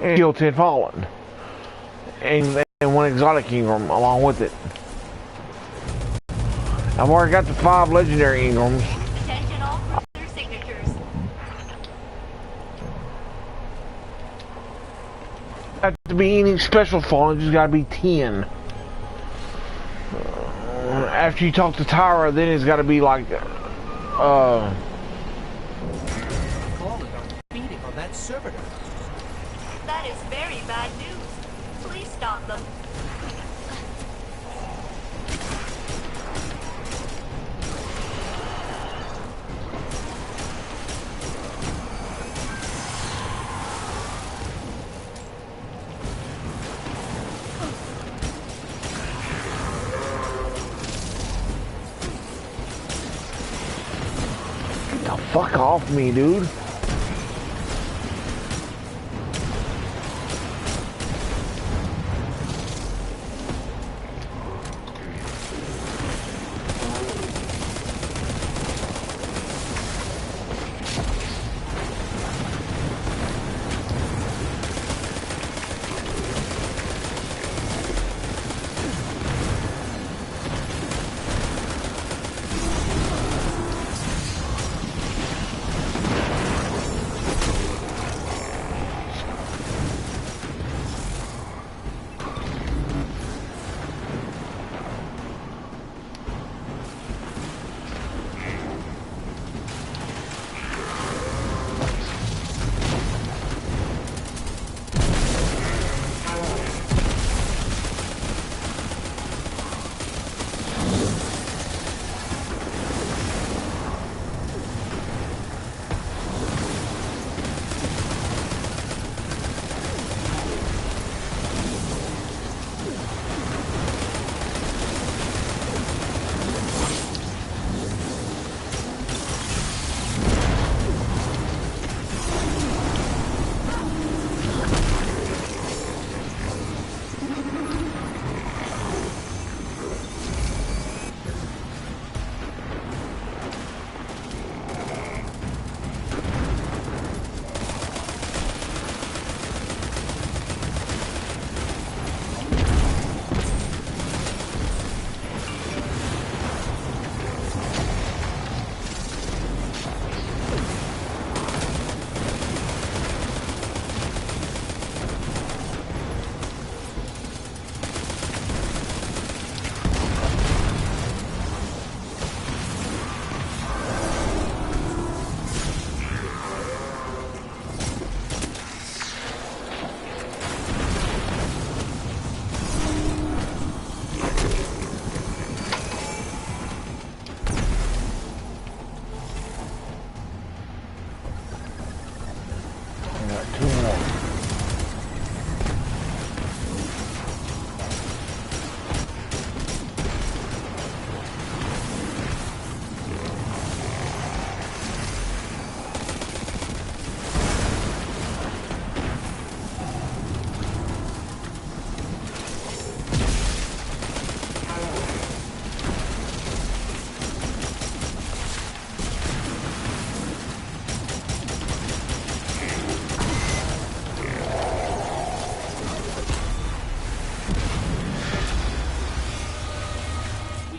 and kill 10 fallen. And one exotic Ingram along with it. I've already got the 5 legendary Ingrams. Attention all prisoner signatures. Not to be any special fallen, just gotta be 10. After you talk to Tyra, then it's gotta be like, Fallen are feeding on that servitor. That is very bad news. Please stop them. get the fuck off me, dude.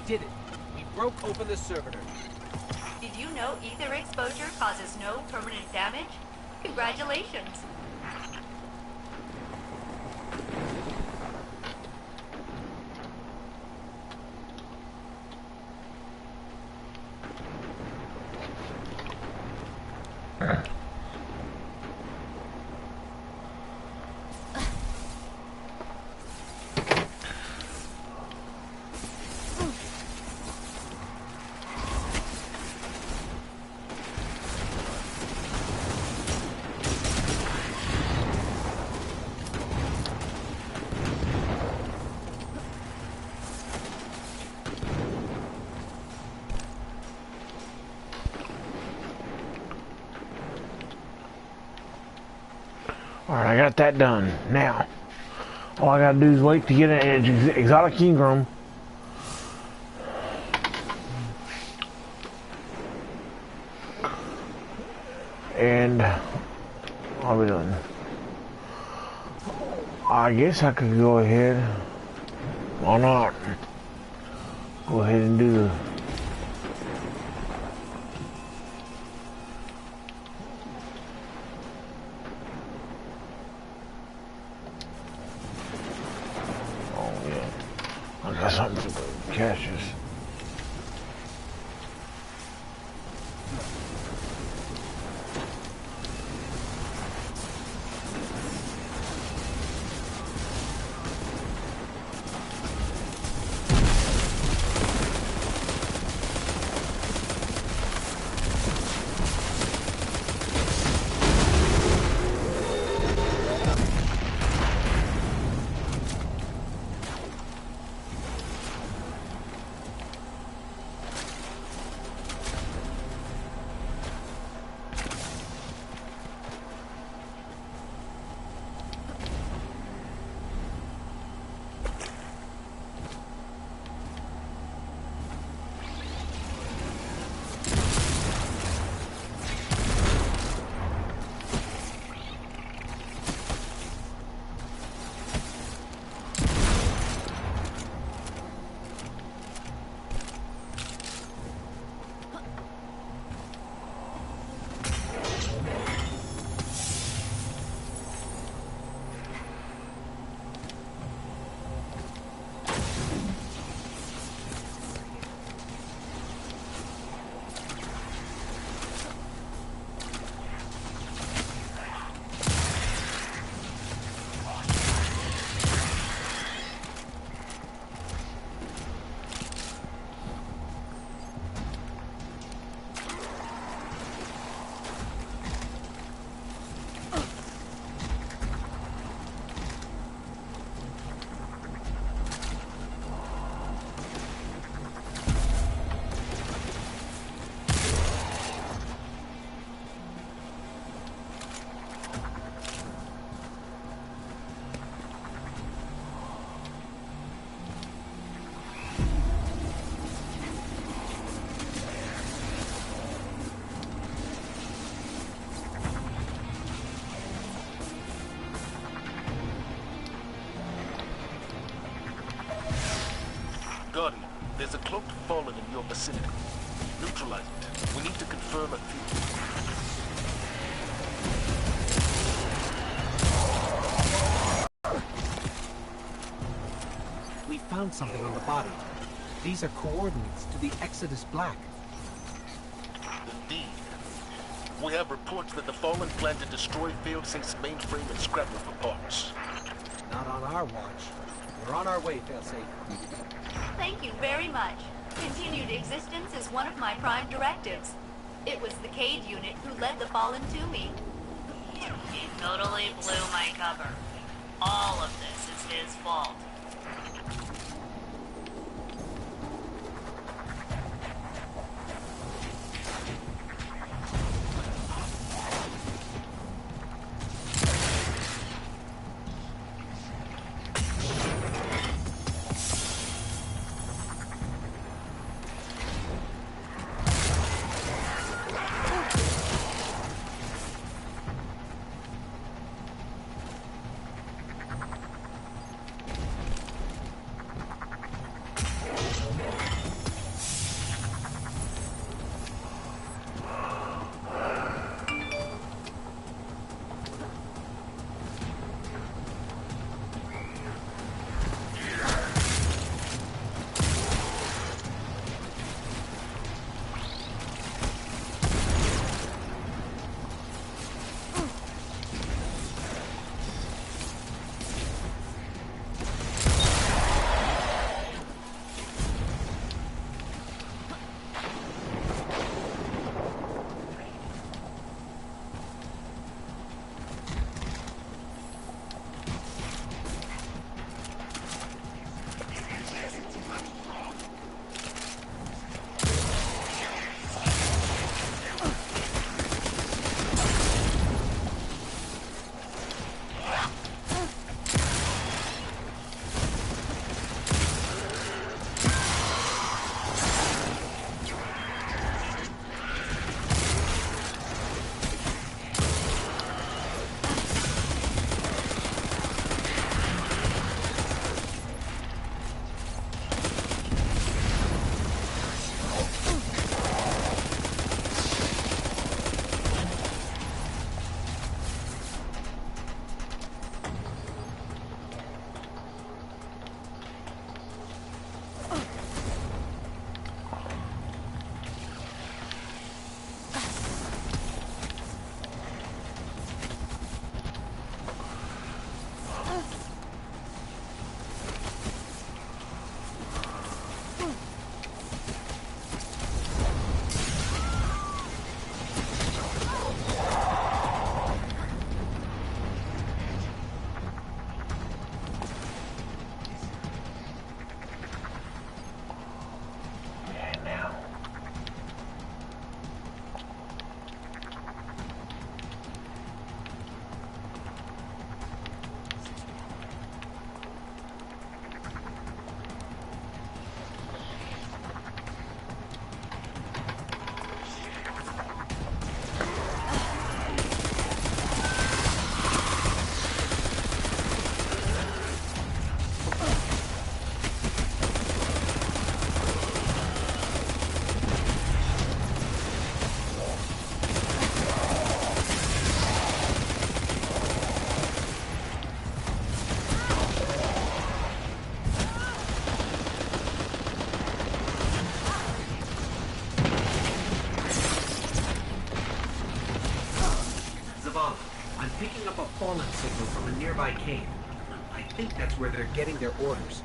Did it. We broke open the servitor. Did you know ether exposure causes no permanent damage? Congratulations. Alright, I got that done. Now, all I gotta do is wait to get an exotic Ingram. And I'll be done. I guess I could go ahead. Why not? Go ahead and do the... Oh yeah. I got something for the caches. Guardian, there's a cloaked fallen in your vicinity. Neutralize it. We need to confirm a few. We found something on the body. These are coordinates to the Exodus Black. Indeed. We have reports that the Fallen plan to destroy Failsafe's mainframe and scrap it for parts. Not on our watch. We're on our way, Failsafe. Thank you very much. Continued existence is one of my prime directives. It was the Cade unit who led the Fallen to me. He totally blew my cover. All of this is his fault. fallen signal from a nearby cave. I think that's where they're getting their orders.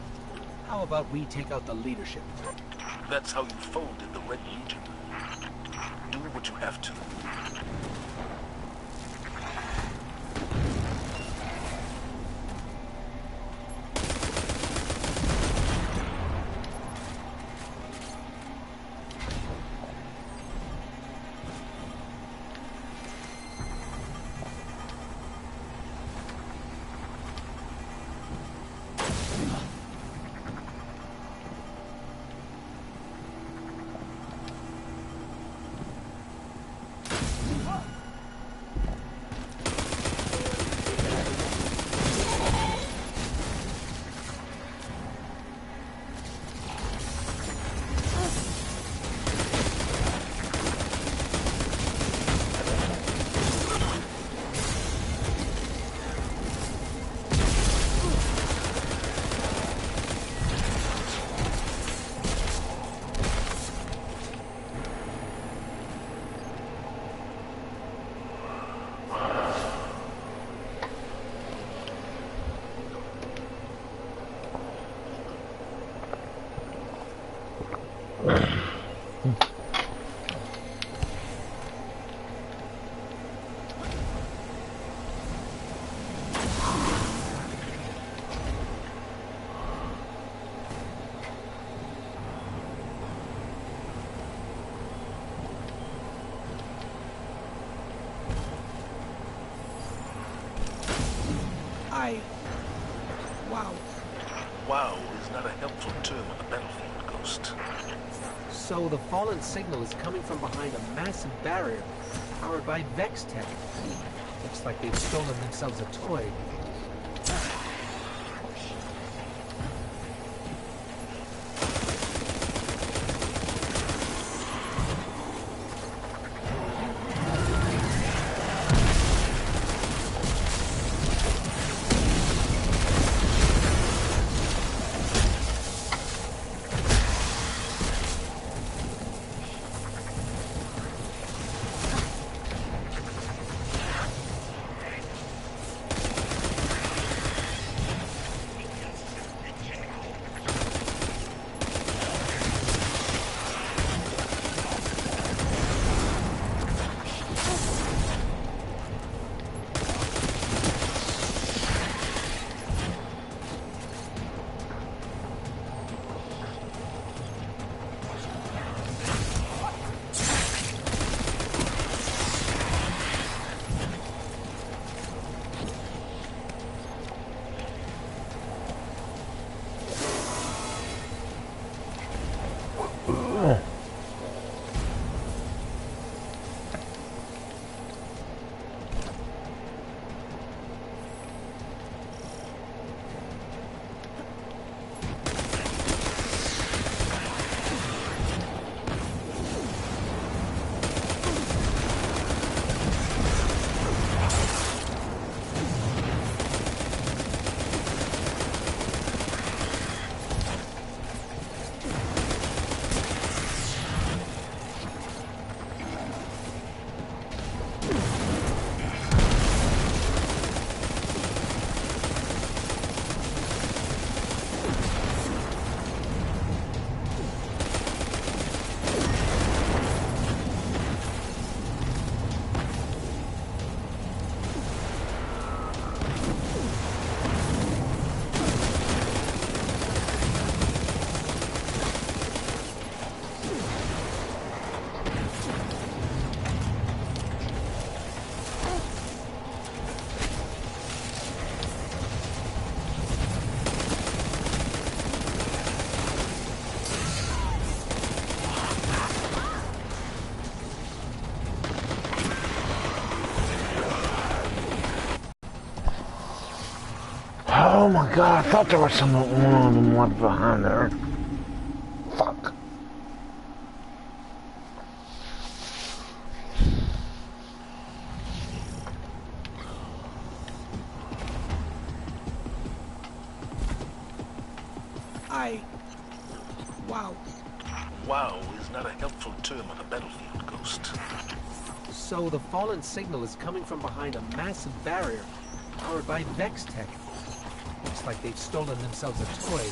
How about we take out the leadership? That's how you folded the Red Legion. Do what you have to. Wow. Wow is not a helpful term on the battlefield, Ghost. So the fallen signal is coming from behind a massive barrier powered by Vex tech. Looks like they've stolen themselves a toy. Oh my god, I thought there was one of them ones behind there. Fuck. Wow. Wow is not a helpful term on the battlefield, Ghost. So the fallen signal is coming from behind a massive barrier powered by Vex Tech. Looks like they've stolen themselves a toy.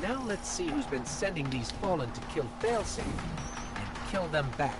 Now let's see who's been sending these Fallen to kill Failsafe, and kill them back.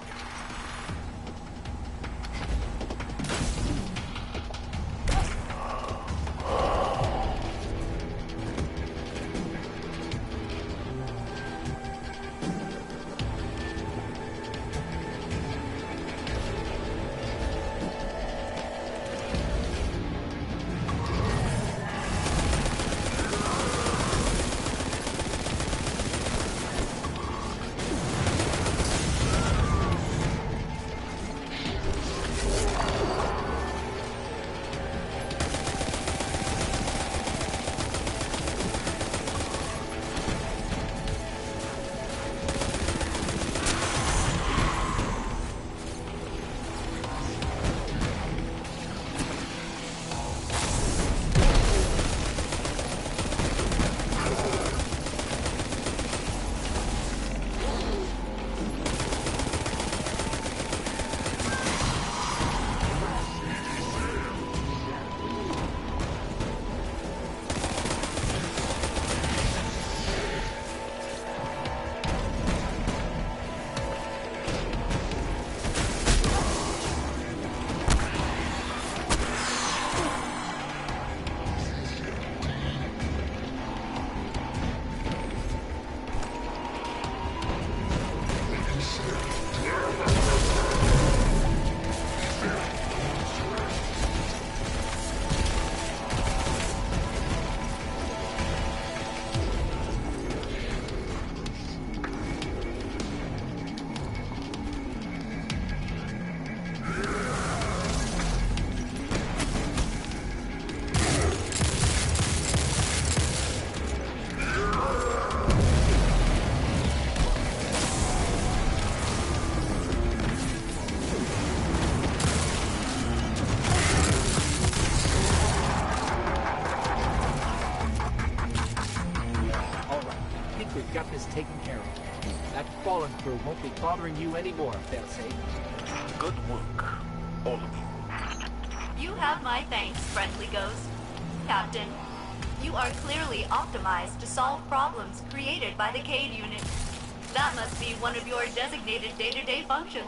we've got this taken care of. That fallen crew won't be bothering you anymore, failsafe. Good work, all of you. You have my thanks, friendly ghost. Captain, you are clearly optimized to solve problems created by the Cade unit. That must be one of your designated day-to-day functions.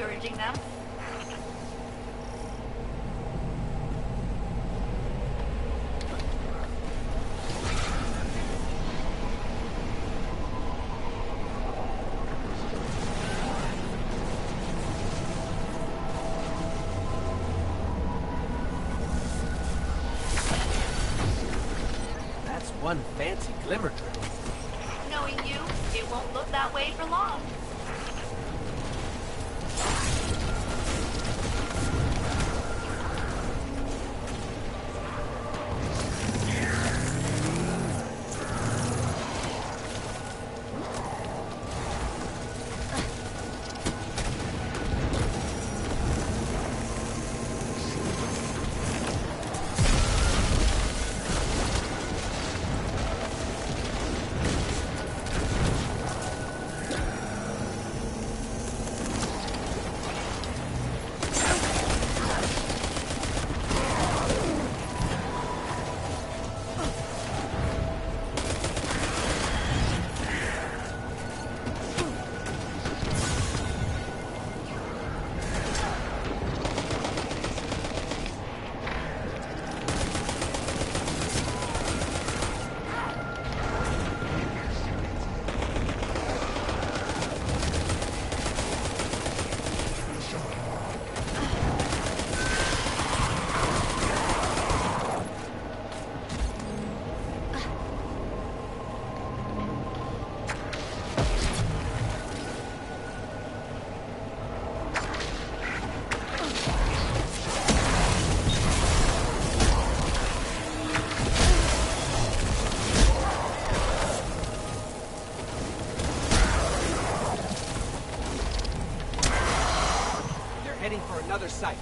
discouraging them. That's one fancy glimmer drill. Knowing you, it won't look that way for long. Heading for another site.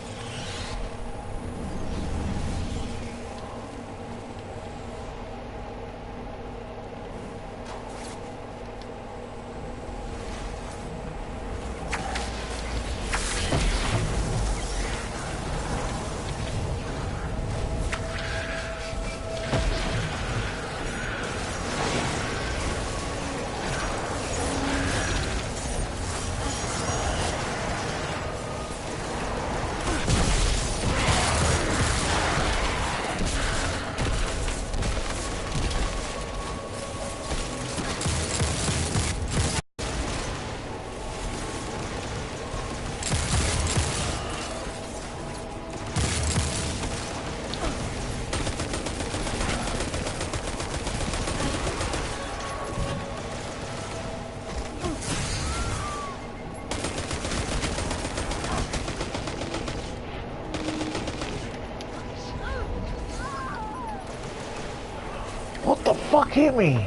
What the fuck hit me?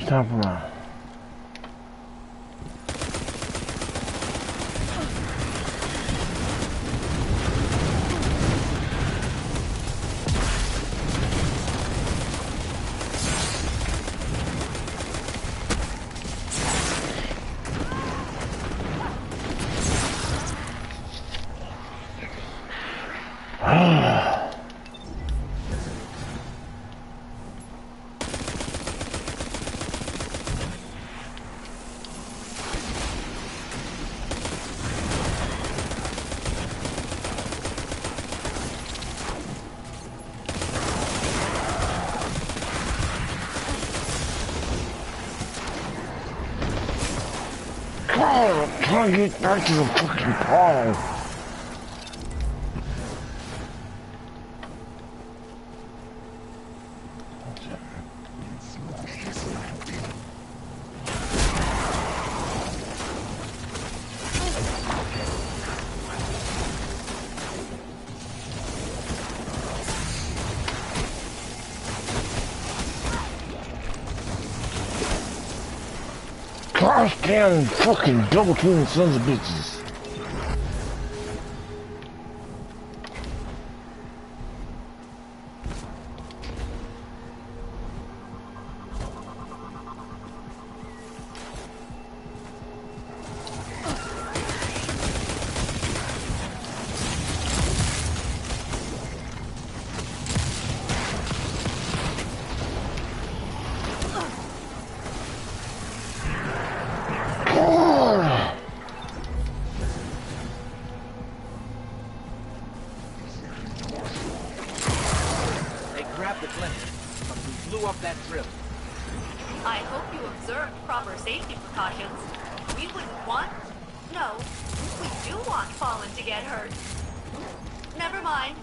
it's time for mine. I'm trying to get back to the fucking pole. Gosh damn fucking double teaming sons of bitches. I hope you observed proper safety precautions. We wouldn't want... No, we do want Fallen to get hurt. Never mind.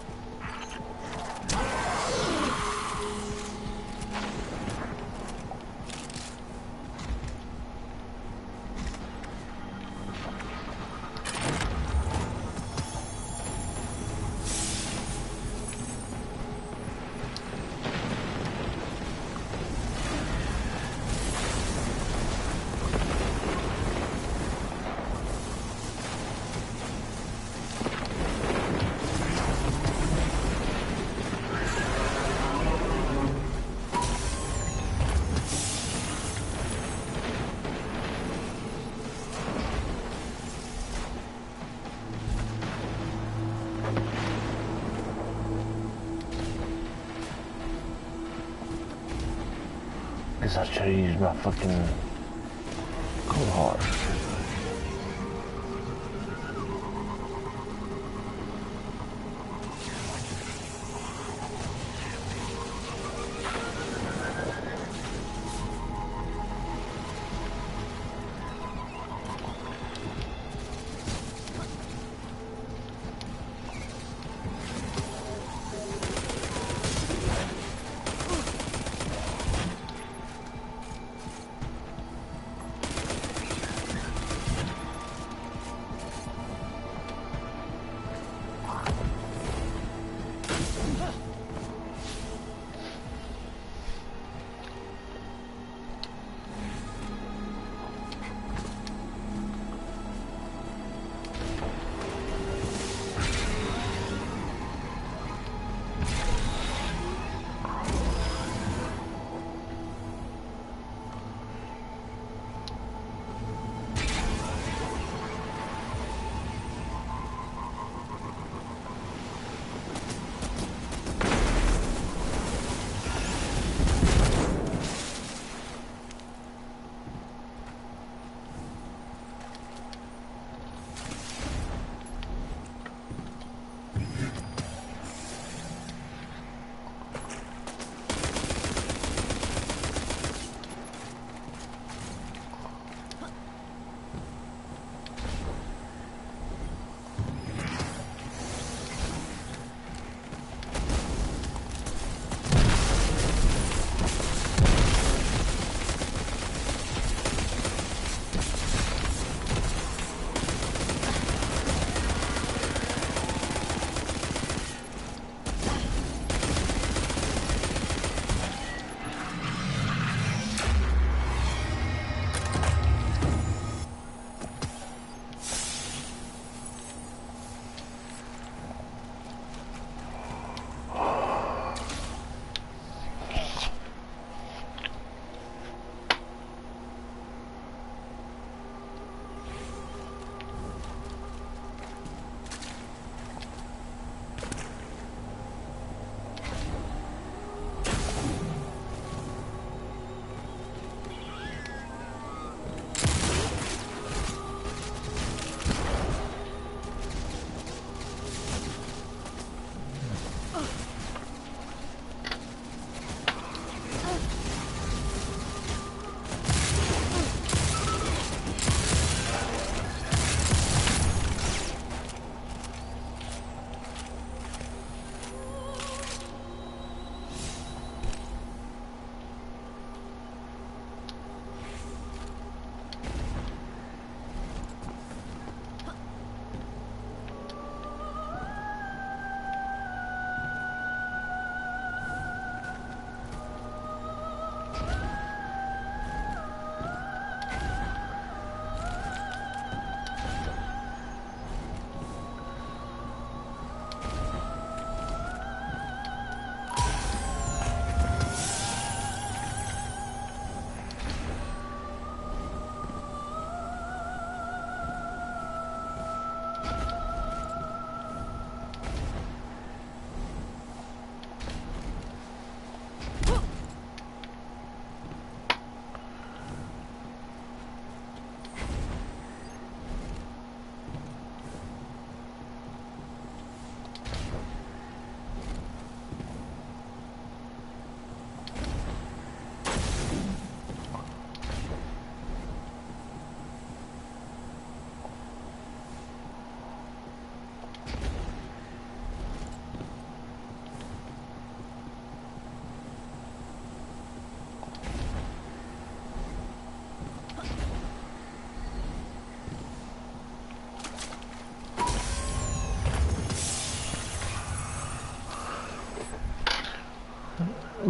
Guess I should use my fucking cold heart.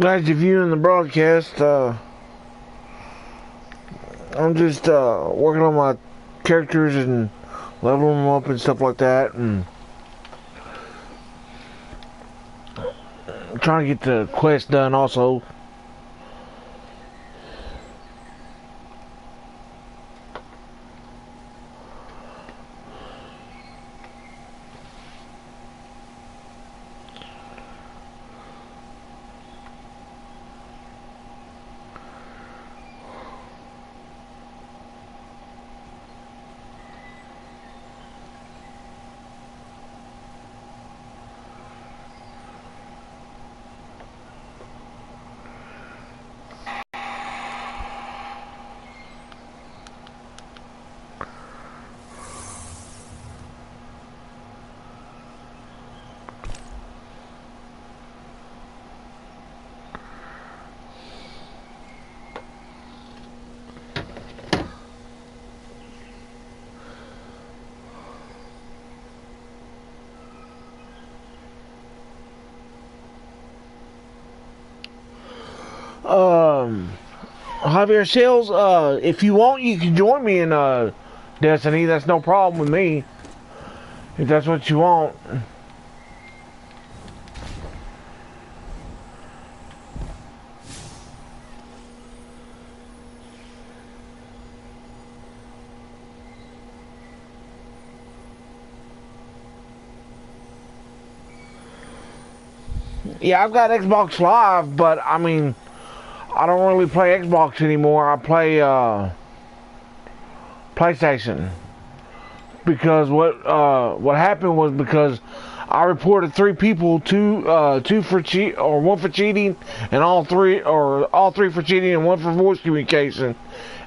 Glad you're viewing the broadcast. I'm just working on my characters and leveling them up and stuff like that, and trying to get the quest done also. Javier Sales, if you want, you can join me in Destiny. That's no problem with me. If that's what you want. Yeah, I've got Xbox Live, but I mean, I don't really play Xbox anymore. I play PlayStation, because what happened was, because I reported 3 people, two for one for cheating, and all three for cheating and 1 for voice communication,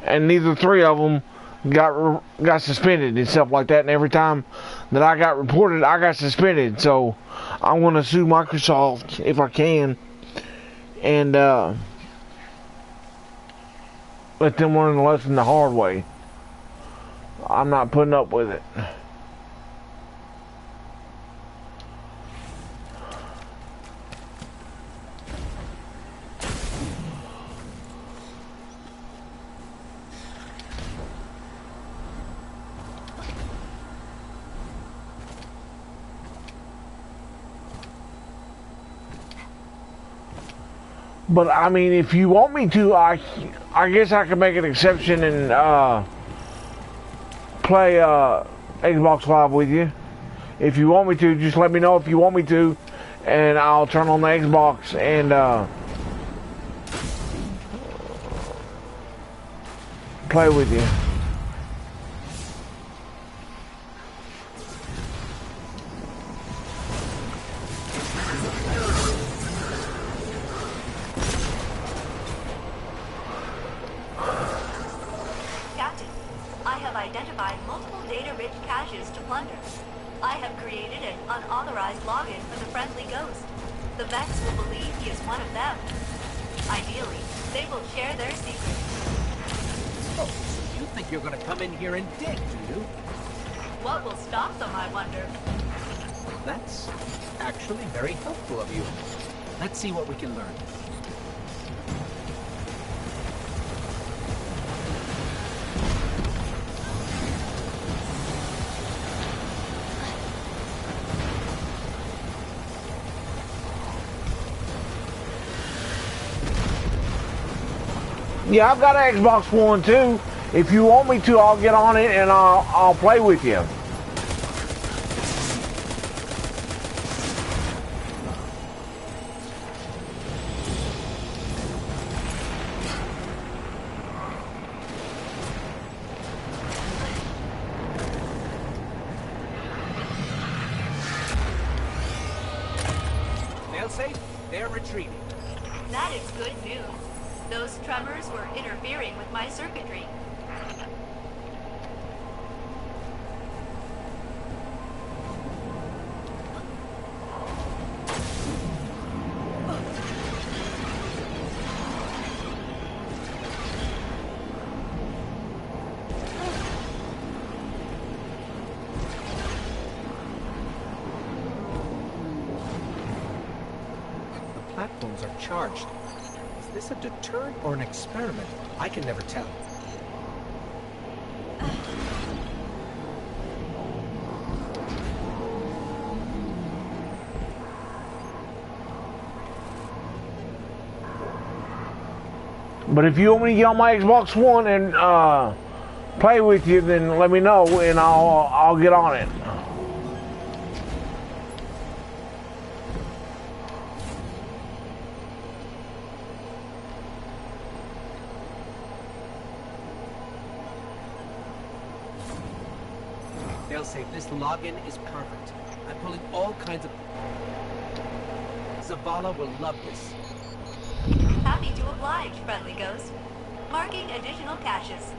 and neither 3 of them got suspended and stuff like that. And every time that I got reported, I got suspended. So I'm gonna sue Microsoft if I can, and let them learn the lesson the hard way. I'm not putting up with it. But I mean, if you want me to, I guess I can make an exception and play Xbox Live with you. If you want me to, just let me know if you want me to, and I'll turn on the Xbox and play with you. Captain, I have identified multiple data-rich caches to plunder. I have created an unauthorized login for the friendly ghost. The Vex will believe he is one of them. Ideally, they will share their secret. Oh, so you think you're gonna come in here and dig, do you? What will stop them, I wonder? That's actually very helpful of you. Let's see what we can learn. Yeah, I've got an Xbox One too. If you want me to, I'll get on it and I'll play with you. Failsafe, they're retreating. That is good news. Those tremors were interfering with my circuitry. The platforms are charged. this a deterrent or an experiment? I can never tell. But if you want me to get on my Xbox One and play with you, then let me know and I'll get on it. They'll say this login is perfect. I'm pulling all kinds of... Zavala will love this. Happy to oblige, friendly ghost. Marking additional caches.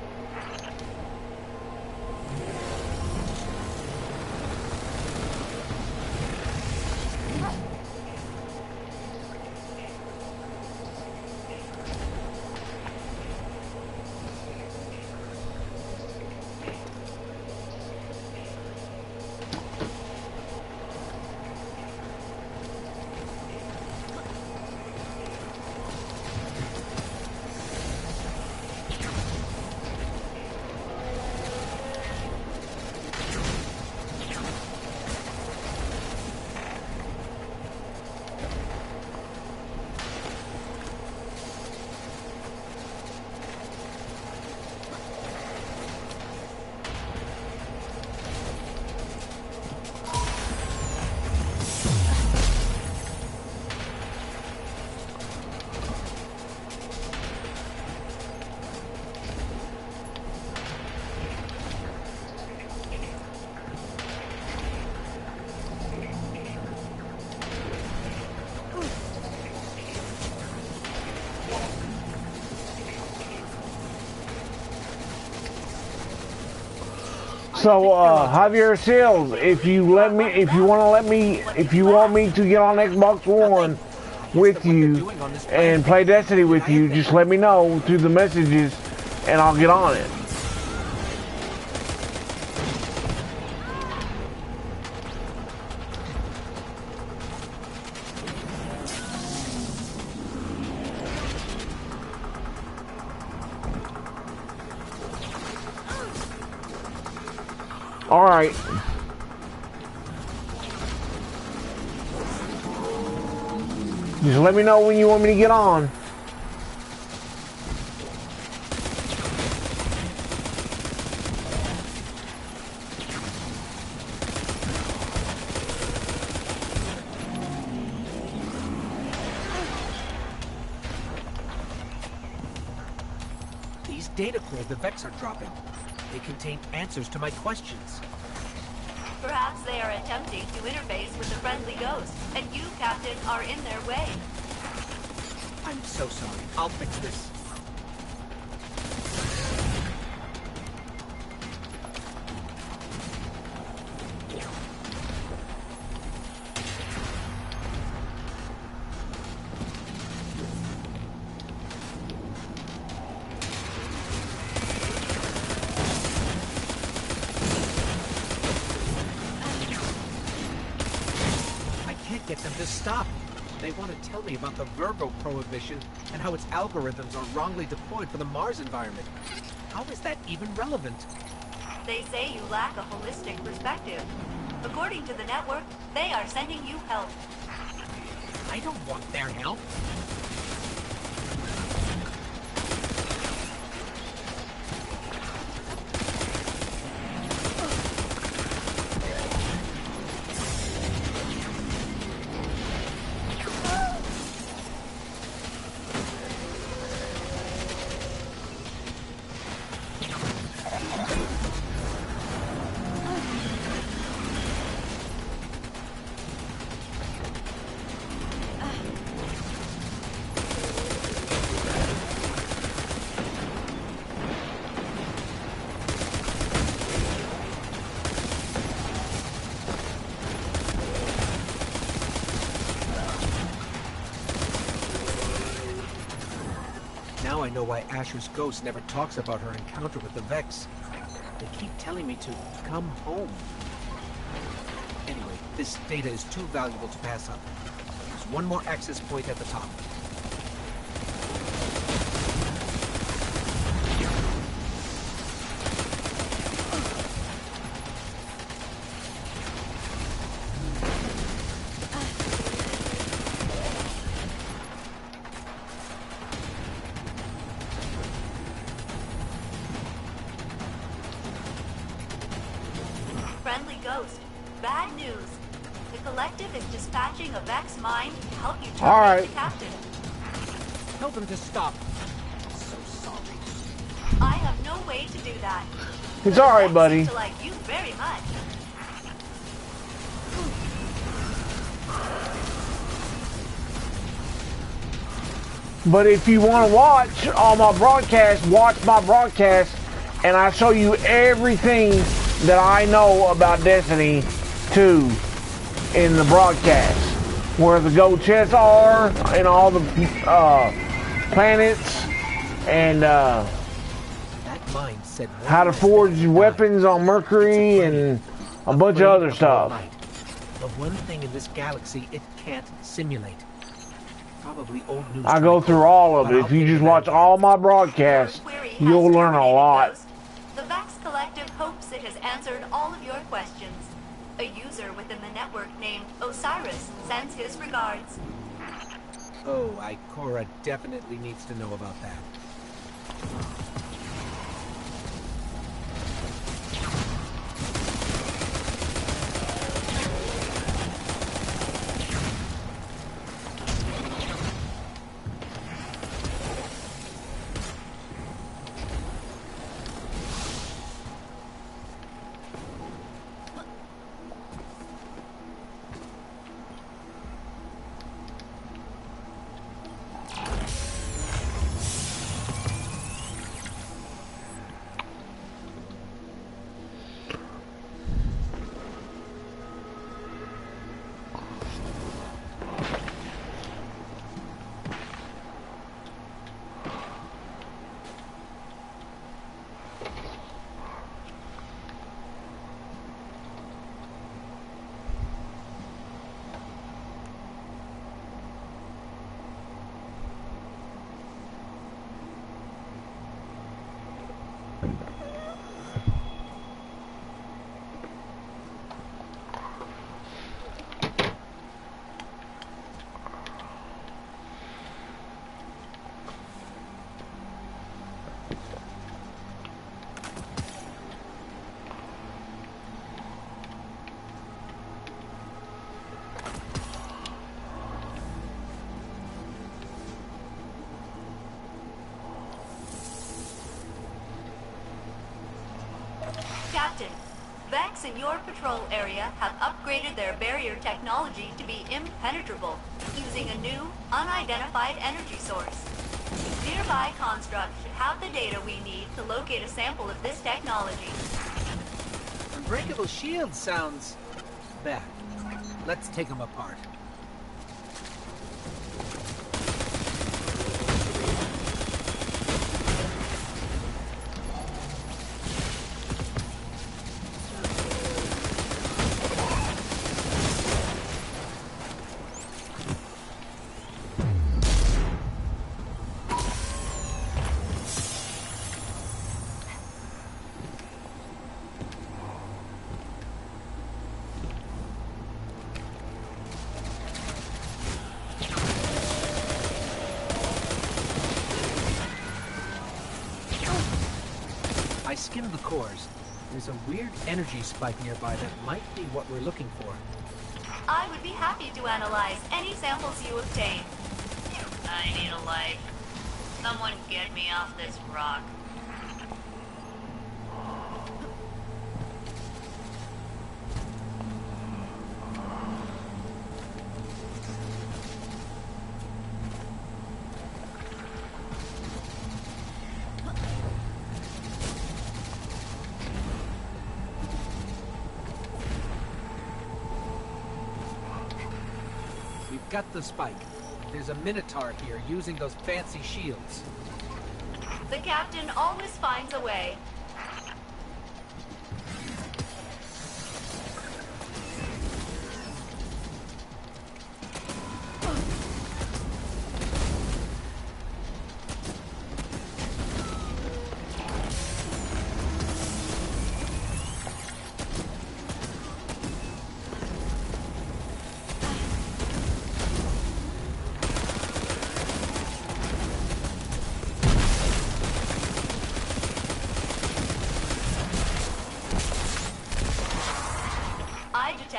So, Javier Seals, if you want me to get on Xbox One with you and play Destiny with you, just let me know through the messages and I'll get on it. All right. Just let me know when you want me to get on. These data cores the Vex are dropping. They contain answers to my questions. Perhaps they are attempting to interface with the friendly ghost, and you, Captain, are in their way. I'm so sorry. I'll fix this. Get them to stop. They want to tell me about the Virgo prohibition and how its algorithms are wrongly deployed for the Mars environment. How is that even relevant? They say you lack a holistic perspective. According to the network, they are sending you help. I don't want their help. Now I know why Asher's ghost never talks about her encounter with the Vex. They keep telling me to come home. Anyway, this data is too valuable to pass up. There's one more access point at the top. Ghost. Bad news. The Collective is dispatching a Vex mine to help you All right. terminate the Captain. Tell them to stop. I'm so sorry. I have no way to do that. It's all right, Vex buddy. seem to like you very much. But if you want to watch all my broadcasts, watch my broadcast, and I show you everything that I know about Destiny 2 in the broadcast. Where the gold chests are, and all the planets, and That mine said how to forge weapons on Mercury, and a bunch of other stuff. The one thing in this galaxy it can't simulate. Probably old news. I go through all of it. If you just watch all my broadcasts, you'll learn a lot. The Vex Collective hopes it has answered all of your questions. A user within the network named Osiris sends his regards. Oh, Ikora definitely needs to know about that. Captain, Vex in your patrol area have upgraded their barrier technology to be impenetrable, using a new, unidentified energy source. Nearby constructs should have the data we need to locate a sample of this technology. Unbreakable shield sounds bad. Let's take them apart. I skimmed the cores. There's a weird energy spike nearby that might be what we're looking for. I would be happy to analyze any samples you obtain. I need a light. Someone get me off this rock. We've got the spike. There's a Minotaur here using those fancy shields. The Captain always finds a way.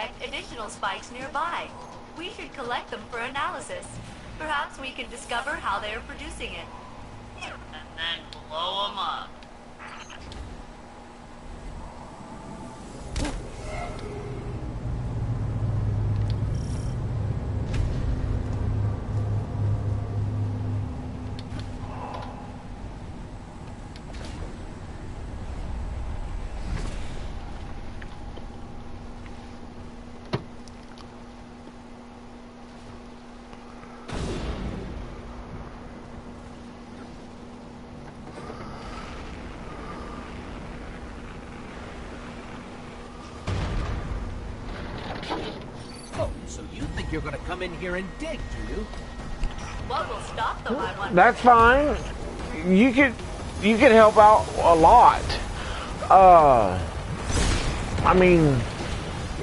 detect additional spikes nearby. We should collect them for analysis. Perhaps we can discover how they are producing it. And then blow them up. Oh, so you think you're gonna come in here and dig, do you? What will stop them, I wonder? That's fine. You could help out a lot. I mean,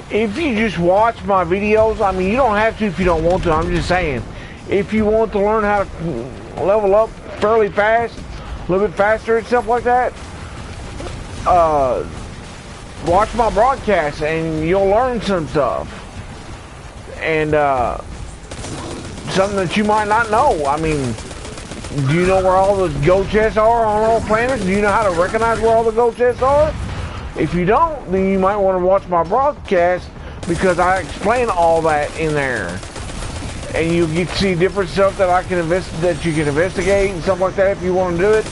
if you just watch my videos, I mean, you don't have to if you don't want to. I'm just saying, if you want to learn how to level up fairly fast, a little bit faster and stuff like that, watch my broadcasts and you'll learn some stuff. And something that you might not know. I mean, do you know where all the gold chests are on all planets? Do you know how to recognize where all the gold chests are? If you don't, then you might want to watch my broadcast, because I explain all that in there. And you get to see different stuff that that you can investigate and stuff like that if you want to do it.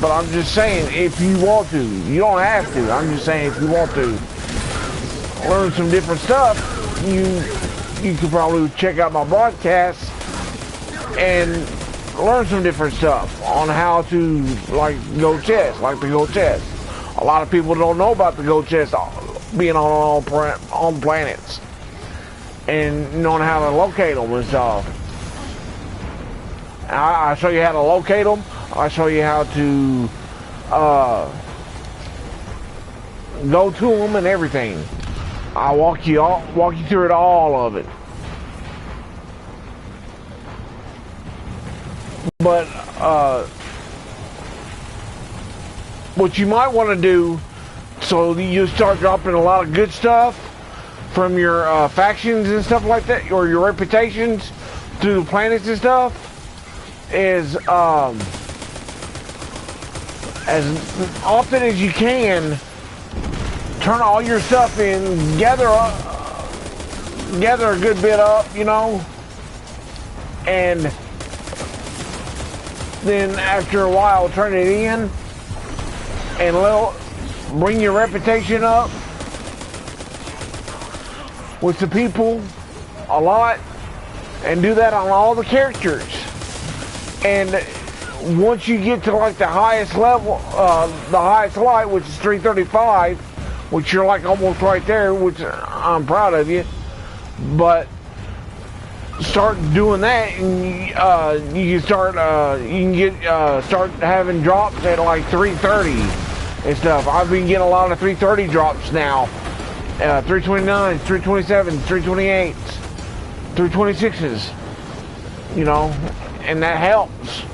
But I'm just saying, if you want to. You don't have to. I'm just saying, if you want to learn some different stuff, you could probably check out my broadcasts and learn some different stuff on how to, like, gold chest, like the gold chest. A lot of people don't know about the gold chest being on planets and knowing how to locate them and stuff. I show you how to locate them. I show you how to go to them and everything. I walk you through it, all of it. But what you might want to do, so you start dropping a lot of good stuff from your factions and stuff like that, or your reputations through the planets and stuff, is as often as you can, turn all your stuff in, gather a good bit up, you know, and then after a while turn it in and bring your reputation up with the people a lot, and do that on all the characters. And once you get to like the highest level, the highest light, which is 335, which you're like almost right there, which I'm proud of you, but start doing that, and you can start start having drops at like 330 and stuff. I've been getting a lot of 330 drops now, 329s, 327s, 328s, 326s, you know, and that helps.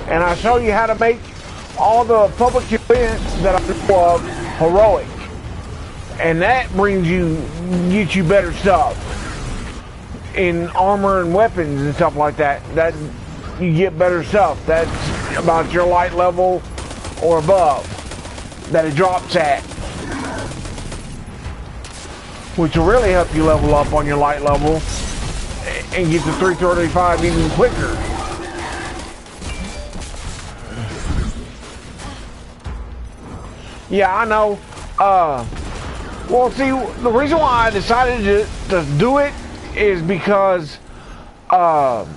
And I show you how to make all the public events that I know of heroic. And that gets you better stuff in armor and weapons and stuff like that. That you get better stuff. That's about your light level or above that it drops at, which will really help you level up on your light level and get to 335 even quicker. Yeah, I know. Well, see, the reason why I decided to do it is because when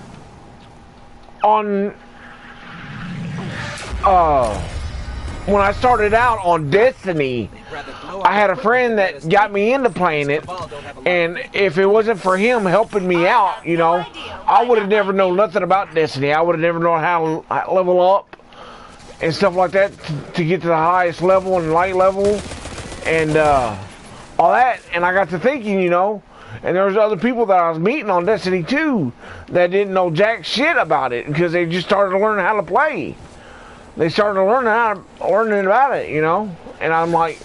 I started out on Destiny, I had a friend that got me into playing it, and if it wasn't for him helping me out, you know, I would have never known nothing about Destiny. I would have never known how to level up and stuff like that to get to the highest level and light level and all that. And I got to thinking, you know, and there was other people that I was meeting on Destiny 2 that didn't know jack shit about it because they just started learning how to play. They started learning about it, you know. And I'm like,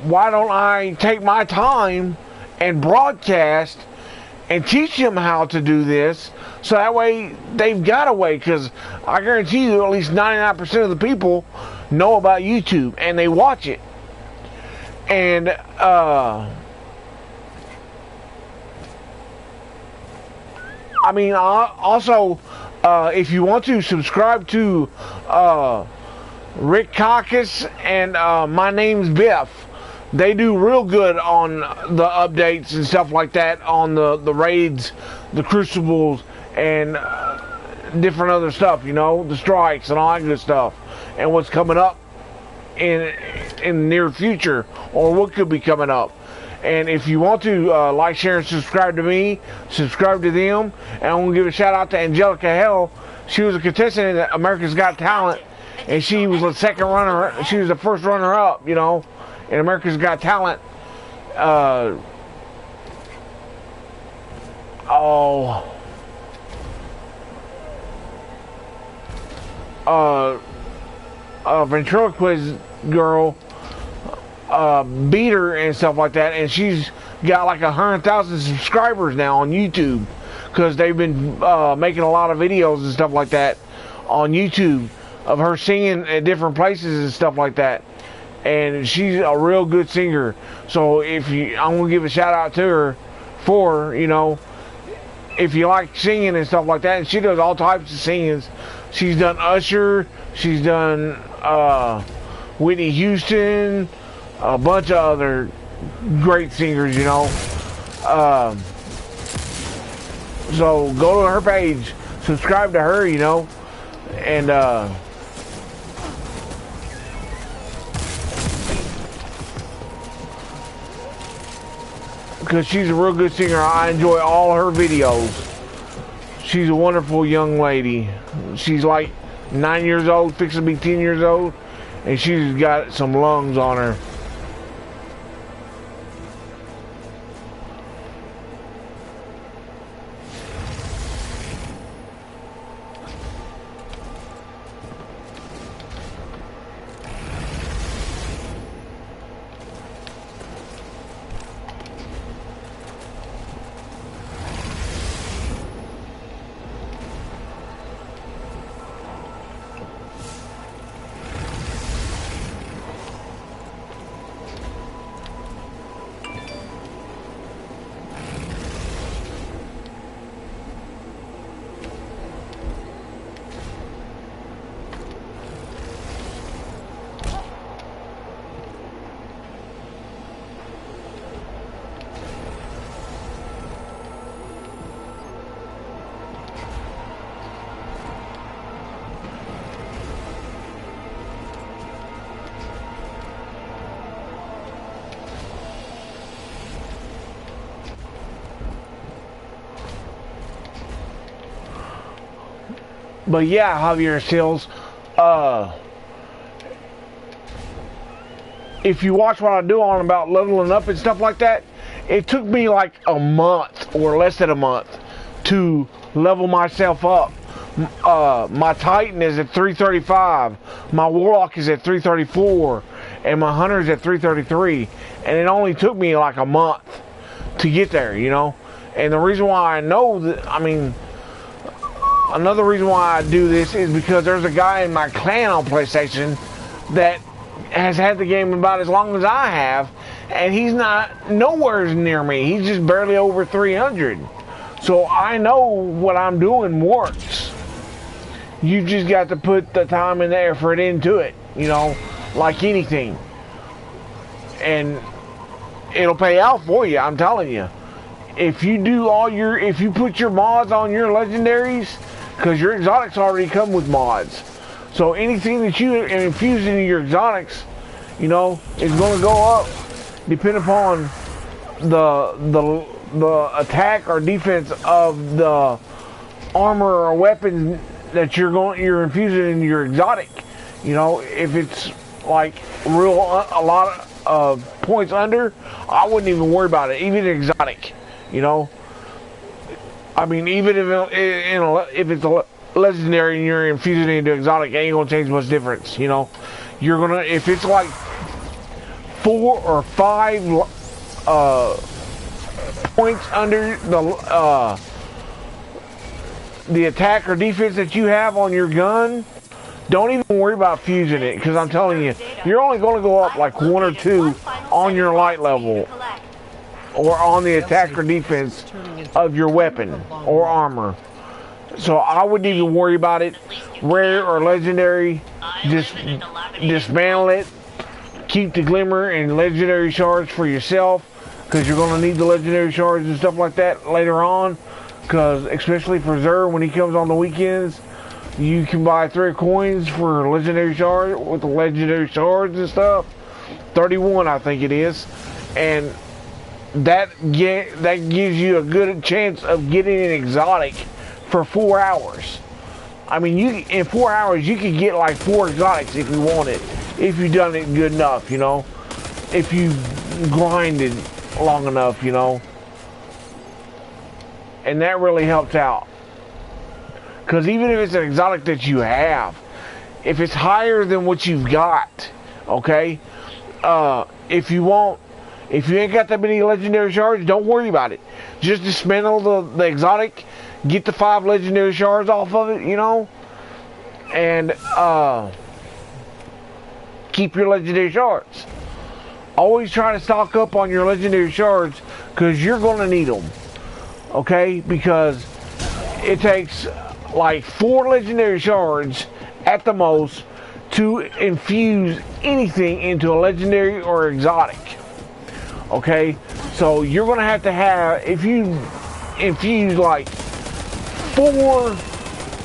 why don't I take my time and broadcast and teach them how to do this, so that way they've got a way, because I guarantee you at least 99% of the people know about YouTube and they watch it. And I mean, also, if you want to subscribe to Rick Caucus and My Name's Biff, they do real good on the updates and stuff like that on the raids, the crucibles, and different other stuff, you know, the strikes and all that good stuff, and what's coming up in the near future, or what could be coming up. And if you want to like, share, and subscribe to me, subscribe to them. And I want to give a shout out to Angelica Hell. She was a contestant in America's Got Talent, and she was the second runner. She was the first runner up, you know, in America's Got Talent. Ventriloquist girl beat her and stuff like that, and she's got like 100,000 subscribers now on YouTube, because they've been making a lot of videos and stuff like that on YouTube of her singing at different places and stuff like that. And she's a real good singer. So if you, I'm gonna give a shout out to her for, you know, if you like singing and stuff like that. And she does all types of singings. She's done Usher, she's done Whitney Houston, a bunch of other great singers, you know. So go to her page, subscribe to her, you know, and because she's a real good singer. I enjoy all her videos. She's a wonderful young lady. She's like 9 years old, fixing to be 10 years old, and she's got some lungs on her. But yeah, Javier Sills, if you watch what I do on about leveling up and stuff like that, it took me like a month or less than a month to level myself up. My Titan is at 335, my Warlock is at 334, and my Hunter is at 333, and it only took me like a month to get there, you know. And the reason why I know that, I mean, another reason why I do this is because there's a guy in my clan on PlayStation that has had the game about as long as I have, and he's not nowhere near me. He's just barely over 300. So I know what I'm doing works. You just got to put the time and the effort into it, you know, like anything. And it'll pay out for you, I'm telling you. If you do if you put your mods on your legendaries, because your exotics already come with mods. So anything that you infuse into your exotics You know, it's going to go up depending upon the attack or defense of the armor or weapon that you're infusing in your exotic. You know, if it's like a lot of points under, I wouldn't even worry about it. Even exotic, you know. I mean, even if it's a legendary and you're infusing it into exotic, it ain't gonna change much difference. You know, you're gonna if it's like 4 or 5 points under the attack or defense that you have on your gun, don't even worry about fusing it, because I'm telling you, you're only going to go up like 1 or 2 on your light level or on the attack or defense of your weapon or armor. So I wouldn't even worry about it. Rare or legendary, just dismantle it. Keep the glimmer and legendary shards for yourself, because you're going to need the legendary shards and stuff like that later on. Because especially for Zer, when he comes on the weekends, you can buy 3 coins for legendary shards with the legendary shards and stuff. 31, I think it is, and that gives you a good chance of getting an exotic for 4 hours. I mean, in 4 hours you could get like 4 exotics if you wanted, if you've done it good enough, you know, if you grinded long enough, you know. And that really helps out. Because even if it's an exotic that you have, if it's higher than what you've got, okay, if you ain't got that many legendary shards, don't worry about it. Just dismantle the exotic, get the 5 legendary shards off of it, you know, and keep your legendary shards. Always try to stock up on your legendary shards, because you're going to need them. Okay, because it takes like 4 legendary shards at the most to infuse anything into a legendary or exotic. Okay, so you're gonna have to have, if you infuse like 4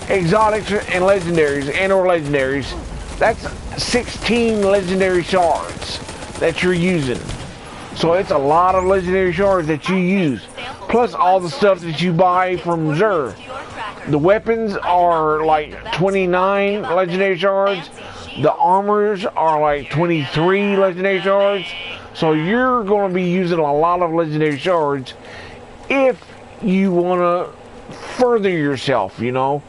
exotics and legendaries or legendaries, that's 16 legendary shards that you're using. So it's a lot of legendary shards that you use, plus all the stuff that you buy from Zer. The weapons are like 29 legendary shards. The armors are like 23 legendary shards. So you're going to be using a lot of legendary shards if you want to further yourself, you know.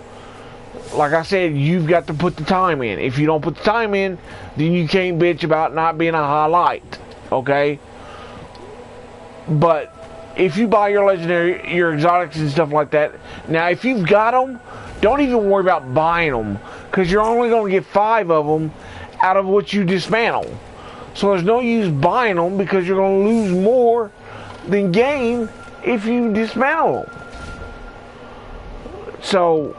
Like I said, you've got to put the time in. If you don't put the time in, then you can't bitch about not being a highlight, okay? But if you buy your legendary, your exotics and stuff like that, now if you've got them, don't even worry about buying them, because you're only going to get 5 of them out of what you dismantle. So there's no use buying them, because you're going to lose more than gain if you dismantle them. So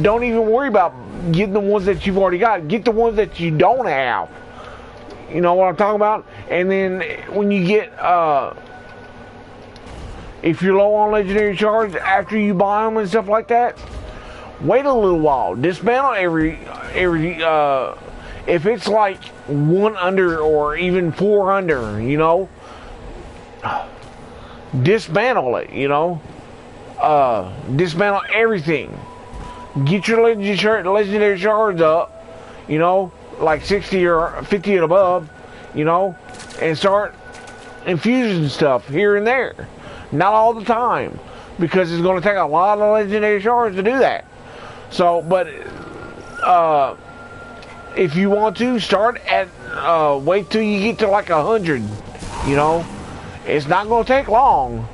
don't even worry about getting the ones that you've already got. Get the ones that you don't have. You know what I'm talking about? And then when you get if you're low on legendary shards after you buy them and stuff like that, wait a little while. Dismantle every if it's like 1 under or even 4 under, you know, dismantle it, you know. Dismantle everything. Get your legendary shards up, you know, like 60 or 50 and above, you know, and start infusing stuff here and there. Not all the time, because it's going to take a lot of legendary shards to do that. So, but if you want to start at, wait till you get to like 100, you know, it's not going to take long.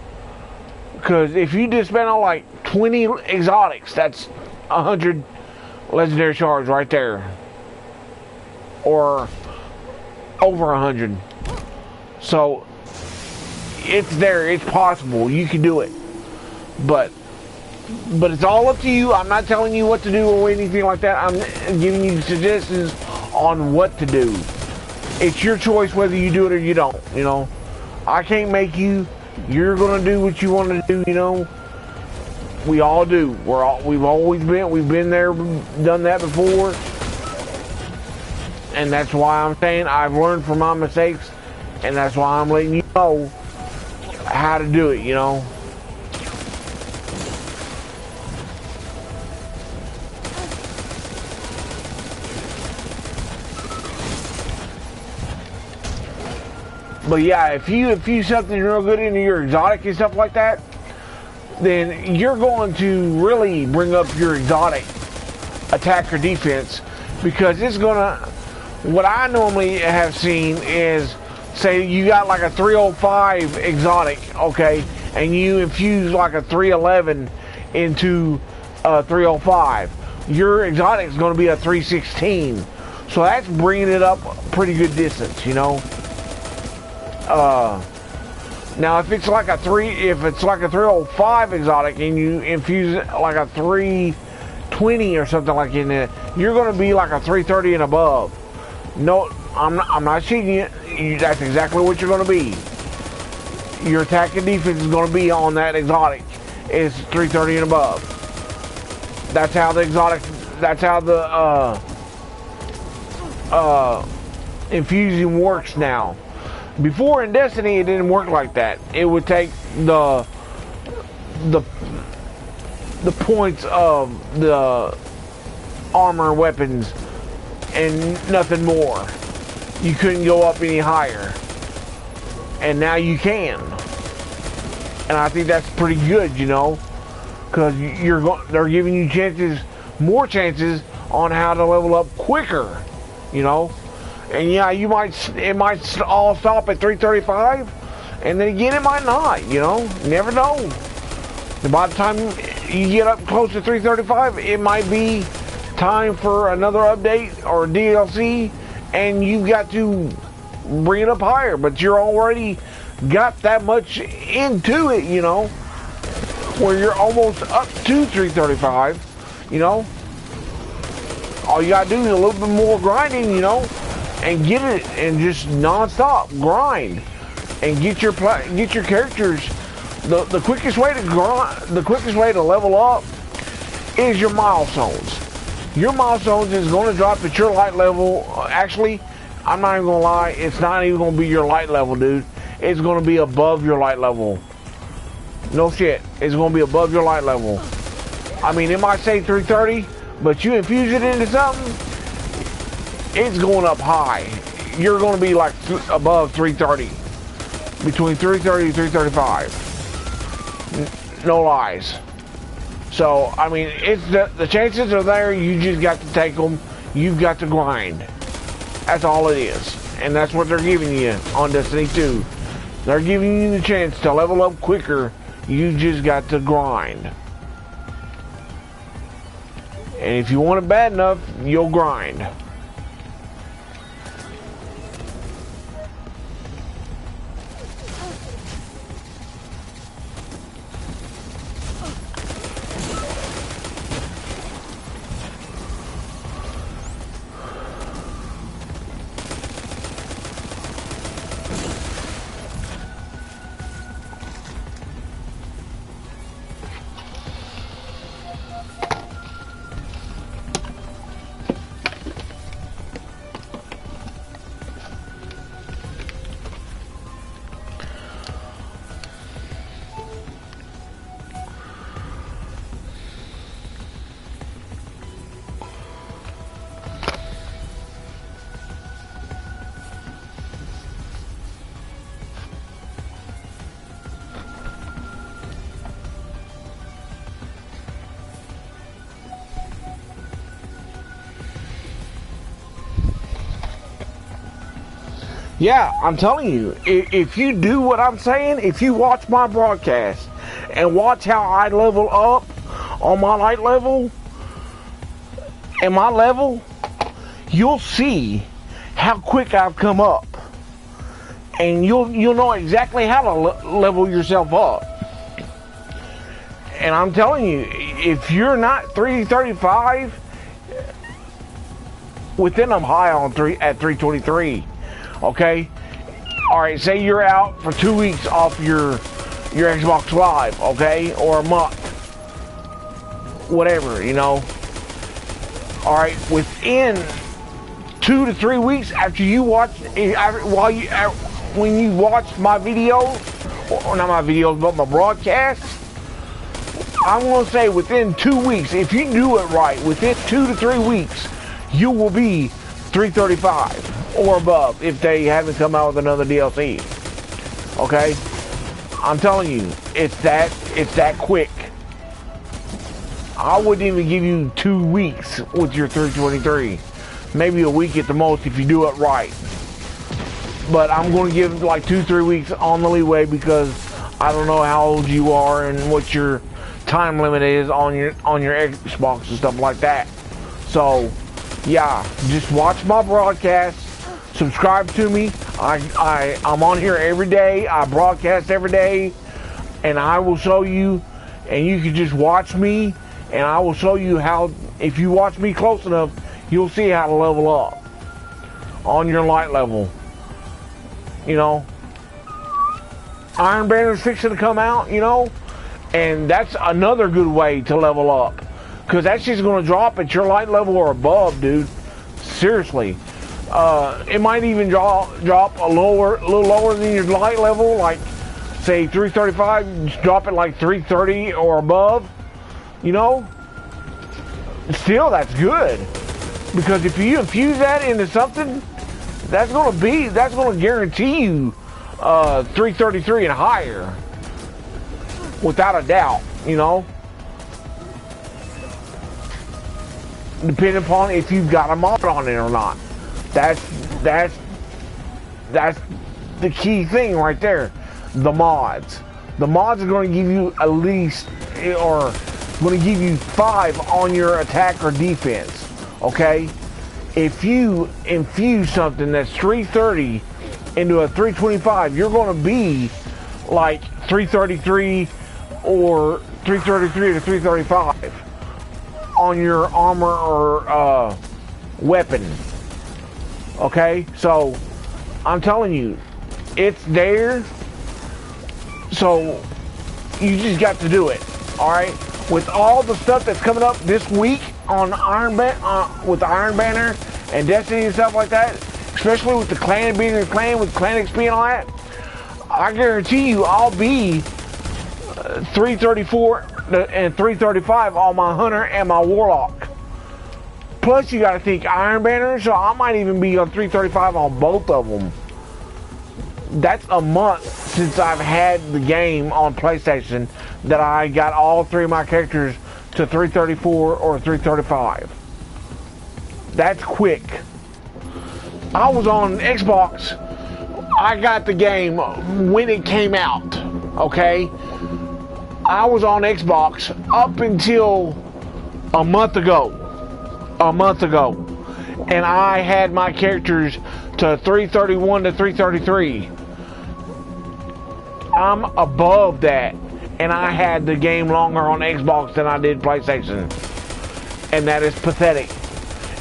Because if you dismantle like 20 exotics, that's 100 legendary shards right there, or over 100. So it's there, it's possible, you can do it, but it's all up to you. I'm not telling you what to do or anything like that. I'm giving you suggestions on what to do. It's your choice whether you do it or you don't, you know. I can't make you. You're gonna do what you want to do, you know. We all do. We've been there, done that before. And that's why I'm saying I've learned from my mistakes, and that's why I'm letting you know how to do it, you know. But yeah, if you infuse something real good into your exotic and stuff like that, then you're going to really bring up your exotic attack or defense, because it's gonna, what I normally have seen is, say you got like a 305 exotic, okay, and you infuse like a 311 into a 305, your exotic is going to be a 316, so that's bringing it up pretty good distance, you know. Now if it's like a 305 exotic and you infuse it like a 320 or something like in it, you're going to be like a 330 and above. No, I'm not cheating you. That's exactly what you're going to be. Your attack and defense is going to be on that exotic is 330 and above. That's how the exotic. That's how the infusing works now. Before in Destiny, it didn't work like that. It would take the points of the armor and weapons and nothing more. You couldn't go up any higher, and now you can. And I think that's pretty good, you know, because they're giving you more chances on how to level up quicker, you know. And yeah, it might all stop at 335, and then again it might not, you know. You never know. And by the time you get up close to 335, it might be time for another update or DLC, and you've got to bring it up higher. But you're already got that much into it, you know, where you're almost up to 335, you know. All you gotta do is a little bit more grinding, you know, and get it, and just non-stop grind and get your characters. The quickest way to grind, the quickest way to level up is your milestones. Your milestones is going to drop at your light level. Actually, I'm not even gonna lie, it's not even gonna be your light level, dude. It's gonna be above your light level. No shit, it's gonna be above your light level. I mean, it might say 330, but you infuse it into something, it's going up high. You're going to be like above 330. Between 330 and 335. No lies. So, I mean, it's the chances are there. You just got to take them. You've got to grind. That's all it is. And that's what they're giving you on Destiny 2. They're giving you the chance to level up quicker. You just got to grind. And if you want it bad enough, you'll grind. Yeah, I'm telling you, if you do what I'm saying, if you watch my broadcast and watch how I level up on my light level and my level, you'll see how quick I've come up. And you'll know exactly how to level yourself up. And I'm telling you, if you're not 335, within I'm high on at 323. Okay, all right. Say you're out for 2 weeks off your Xbox Live, okay, or a month, whatever, you know. All right, within 2 to 3 weeks after you watch, when you watch my videos, or not my videos, but my broadcast, I'm going to say within 2 weeks, if you do it right, within 2 to 3 weeks, you will be 335 or above if they haven't come out with another DLC. Okay? I'm telling you, it's that quick. I wouldn't even give you 2 weeks with your 323. Maybe a week at the most if you do it right. But I'm going to give like 2-3 weeks on the leeway because I don't know how old you are and what your time limit is on your Xbox and stuff like that. So, yeah, just watch my broadcast. Subscribe to me. I'm on here every day. I broadcast every day, and I will show you. And you can just watch me, and I will show you how. If you watch me close enough, you'll see how to level up on your light level. You know, Iron Banner's fixing to come out. You know, and that's another good way to level up, because that's just going to drop at your light level or above, dude. Seriously. It might even drop a little lower than your light level, like say 335. Just drop it like 330 or above. You know, still that's good, because if you infuse that into something, that's going to guarantee you 333 and higher, without a doubt. You know, depending upon if you've got a mod on it or not. That's the key thing right there. The mods. The mods are going to give you at least, or going to give you 5 on your attack or defense. Okay? If you infuse something that's 330 into a 325, you're going to be like 333 or 333 to 335 on your armor or weapon. Okay, so I'm telling you, it's there. So you just got to do it. All right, with all the stuff that's coming up this week on with Iron Banner and Destiny and stuff like that, especially with the clan being a clan with Clan XP and all that, I guarantee you I'll be 334 and 335 on my Hunter and my Warlock. Plus, you got to think Iron Banner, so I might even be on 335 on both of them. That's a month since I've had the game on PlayStation that I got all 3 of my characters to 334 or 335. That's quick. I was on Xbox. I got the game when it came out, okay? I was on Xbox up until a month ago. And I had my characters to 331 to 333. I'm above that, and I had the game longer on Xbox than I did PlayStation, and that is pathetic.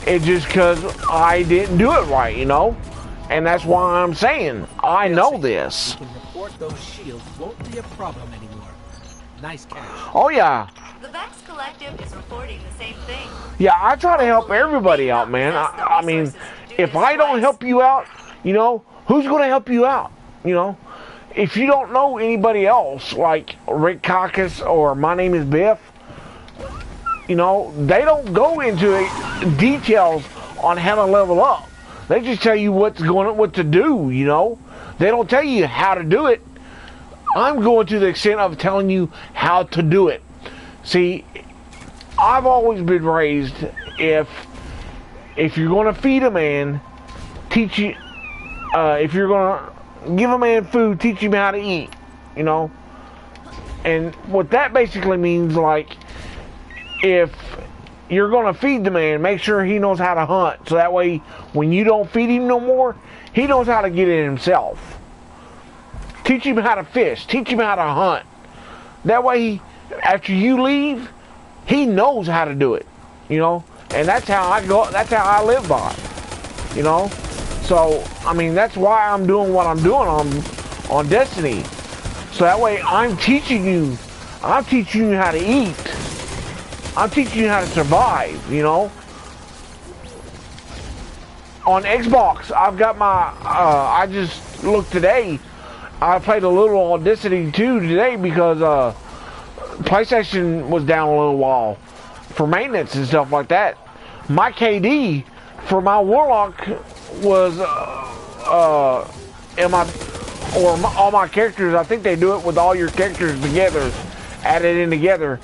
It's just because I didn't do it right, you know, and that's why I'm saying I know this. You can report those shields won't be a problem anymore. Nice catch. Oh yeah. The Vex Collective is reporting the same thing. Yeah, I try to help everybody out, man. I mean, if I don't help you out, you know, who's going to help you out? You know, if you don't know anybody else, like Rick Caucus or My Name is Biff, you know, they don't go into details on how to level up. They just tell you what to do, you know. They don't tell you how to do it. I'm going to the extent of telling you how to do it. See, I've always been raised, if you're going to feed a man, teach you, if you're going to give a man food, teach him how to eat, you know. And what that basically means, like, if you're going to feed the man, make sure he knows how to hunt, so that way when you don't feed him no more, he knows how to get it himself. Teach him how to fish, teach him how to hunt. That way, after you leave, he knows how to do it, you know. And that's how I go. That's how I live by, you know. So I mean, that's why I'm doing what I'm doing on Destiny. So that way, I'm teaching you how to eat. I'm teaching you how to survive, you know. on Xbox, I've got my, I just looked today, I played a little on Destiny 2 today because, PlayStation was down a little while for maintenance and stuff like that. My KD for my Warlock was, all my characters, I think they do it with all your characters together, added in together.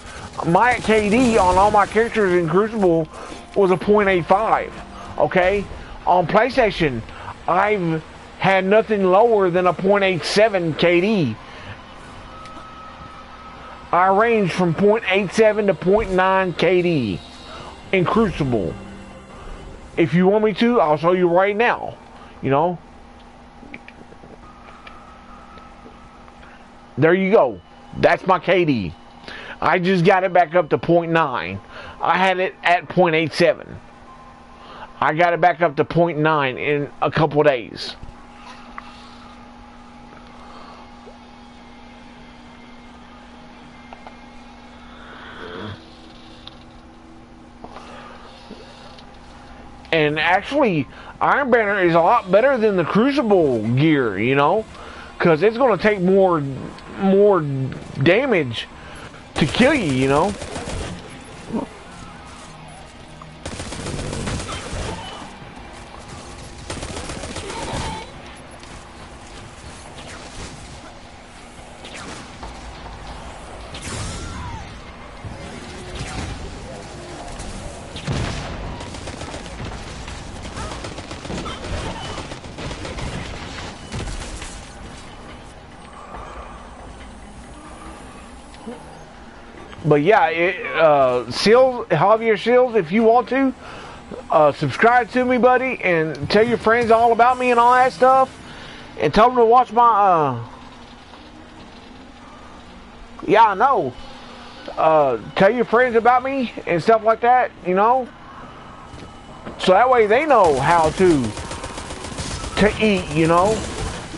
My KD on all my characters in Crucible was a .85, okay? On PlayStation, I've had nothing lower than a .87 KD. I range from .87 to .9 KD in Crucible. If you want me to, I'll show you right now, you know? There you go. That's my KD. I just got it back up to .9. I had it at .87. I got it back up to .9 in a couple of days. And actually, Iron Banner is a lot better than the Crucible gear, you know? Because it's going to take more damage to kill you, you know? But yeah, Seals, Javier Seals, if you want to, subscribe to me, buddy, and tell your friends all about me and all that stuff, and tell them to watch my, yeah, I know, tell your friends about me and stuff like that, you know, so that way they know how to eat, you know,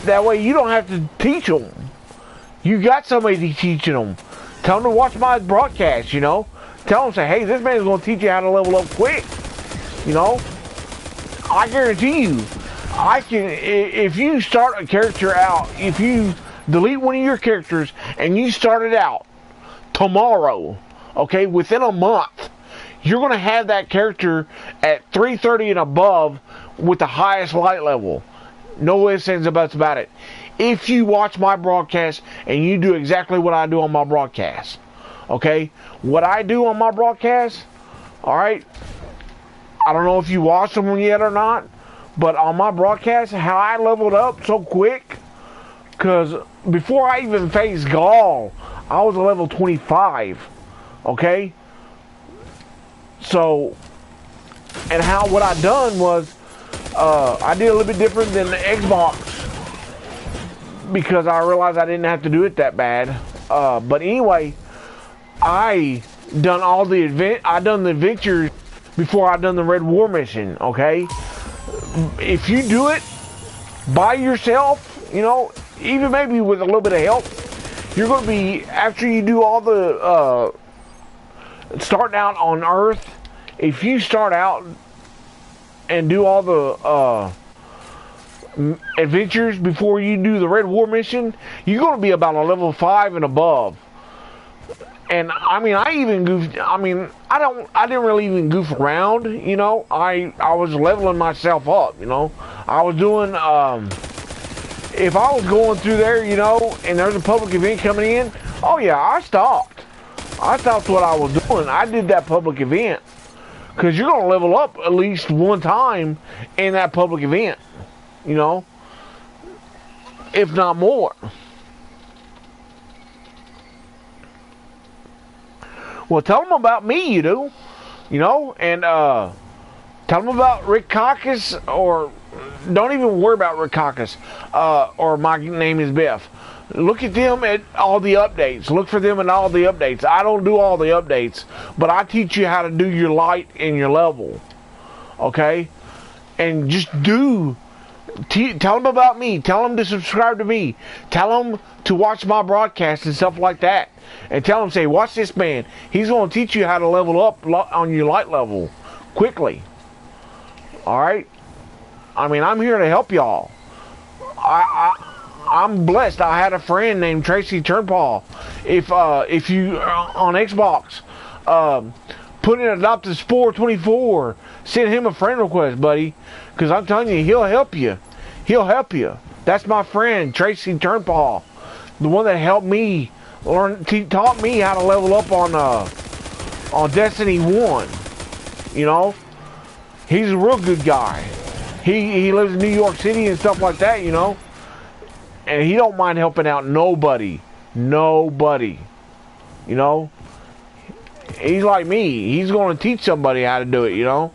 that way you don't have to teach them, you got somebody teaching them. Tell them to watch my broadcast, you know. Tell them, say, hey, this man's going to teach you how to level up quick. You know. I guarantee you, I can, if you start a character out, if you delete one of your characters and you start it out tomorrow, okay, within a month, you're going to have that character at 330 and above with the highest light level. No ifs, ands, or buts about it. If you watch my broadcast and you do exactly what I do on my broadcast, okay? What I do on my broadcast, all right? I don't know if you watched them yet or not, but on my broadcast, how I leveled up so quick, because before I even faced Gaul, I was a level 25, okay? So, and what I done was, I did a little bit different than the Xbox, because I realized I didn't have to do it that bad. But anyway, I done the adventures before I done the Red War mission, okay? If you do it by yourself, you know, even maybe with a little bit of help, you're going to be, after you do all the, starting out on Earth, if you start out and do all the, adventures before you do the Red War mission, you're going to be about a level 5 and above. And I mean, I didn't really even goof around, you know. I was leveling myself up, you know. I was doing, if I was going through there, you know, and there's a public event coming in, oh yeah, I stopped what I was doing. I did that public event, because you're going to level up at least one time in that public event. You know, if not more. Well, tell them about me, you know, and tell them about Rick Caucus, or don't even worry about Rick Caucus, or my name is Biff. Look at them at all the updates. Look for them in all the updates. I don't do all the updates, but I teach you how to do your light and your level, okay? And just tell them about me. Tell them to subscribe to me. Tell them to watch my broadcast and stuff like that. And tell them, say, watch this man. He's going to teach you how to level up on your light level quickly. Alright? I mean, I'm here to help y'all. I'm blessed. I had a friend named Tracy Turnpaw. If you on Xbox, put in Adopted Spore 24, send him a friend request, buddy. Because I'm telling you, he'll help you. He'll help you. That's my friend Tracy Turnpaw, the one that helped me taught me how to level up on Destiny 1. You know, he's a real good guy. He lives in New York City and stuff like that, you know. And he don't mind helping out nobody. Nobody. You know? He's like me. He's going to teach somebody how to do it, you know?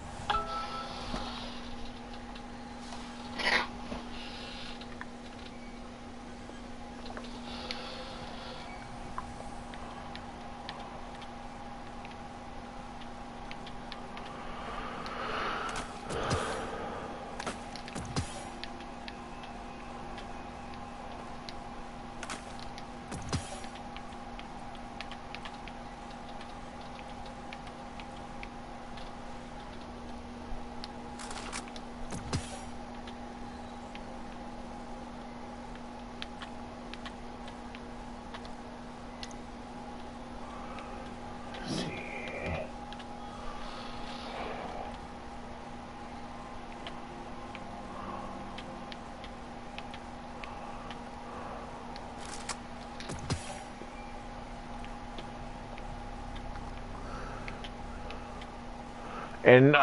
And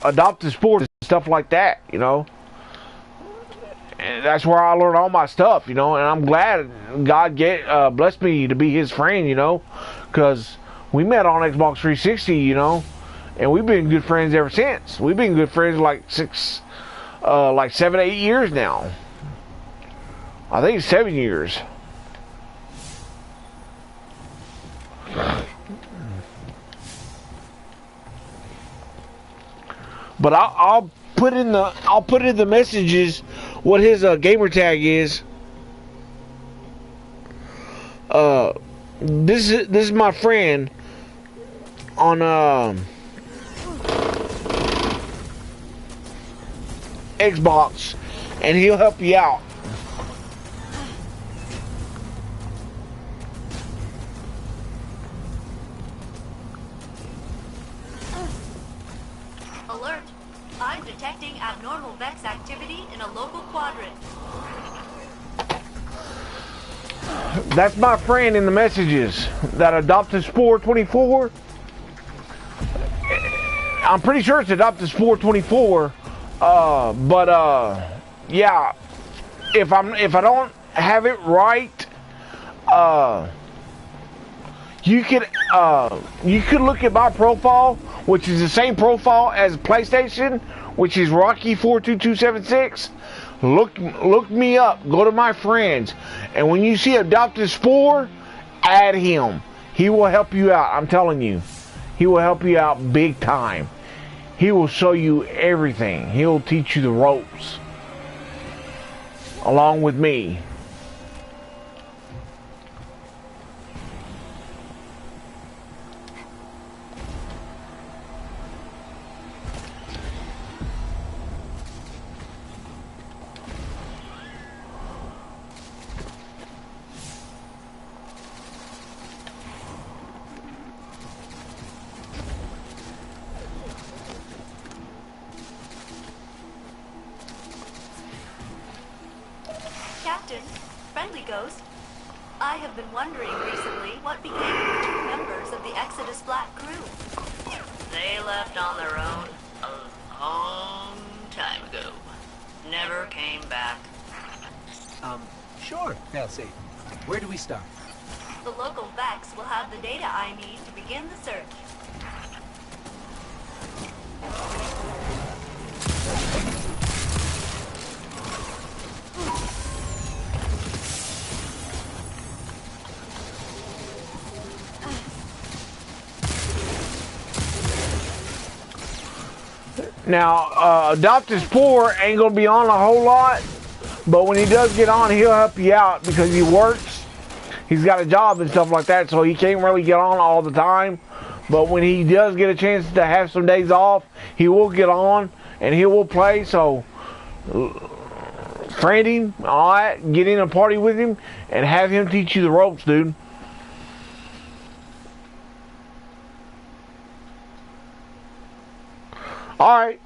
adopted sports and stuff like that, you know. And that's where I learned all my stuff, you know. And I'm glad God blessed me to be His friend, you know, because we met on Xbox 360, you know, and we've been good friends ever since. We've been good friends like 7, 8 years now. I think it's 7 years. But I'll put in the messages what his gamer tag is. This is my friend on Xbox, and he'll help you out. Alert! I'm detecting abnormal Vex activity in a local quadrant. That's my friend in the messages. That Adopted Spore 24. I'm pretty sure it's Adopted Spore 24. Yeah. If I don't have it right, you could look at my profile, which is the same profile as PlayStation, which is Rocky42276. Look me up. Go to my friends, and when you see Adopted Spore, add him. He will help you out. I'm telling you, he will help you out big time. He will show you everything. He'll teach you the ropes, along with me. Captain, friendly ghost. I have been wondering recently what became of the 2 members of the Exodus Black crew. They left on their own a long time ago. Never came back. Sure, Elsie. Where do we start? The local Vex will have the data I need to begin the search. Now, Adopted Spore ain't gonna be on a whole lot, but when he does get on, he'll help you out because he works. He's got a job and stuff like that, so he can't really get on all the time. But when he does get a chance to have some days off, he will get on and he will play. So Friend him, alright, get in a party with him, and have him teach you the ropes, dude. Alright.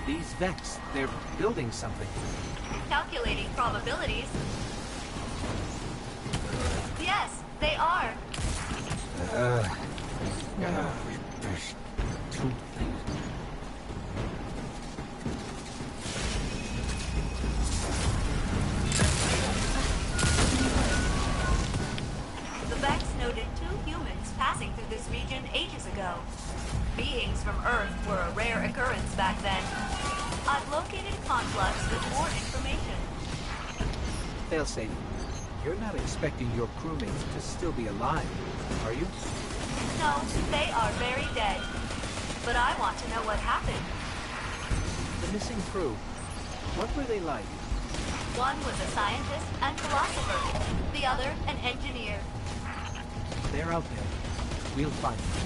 These Vex, they're building something. Calculating probabilities. Yes, they are. There's two things. The Vex noted 2 humans passing through this region ages ago. Beings from Earth were a rare occurrence back then. I've located Conflux with more information. Failsafe, you're not expecting your crewmates to still be alive, are you? No, they are very dead. But I want to know what happened. The missing crew, what were they like? One was a scientist and philosopher. The other, an engineer. They're out there. We'll find them.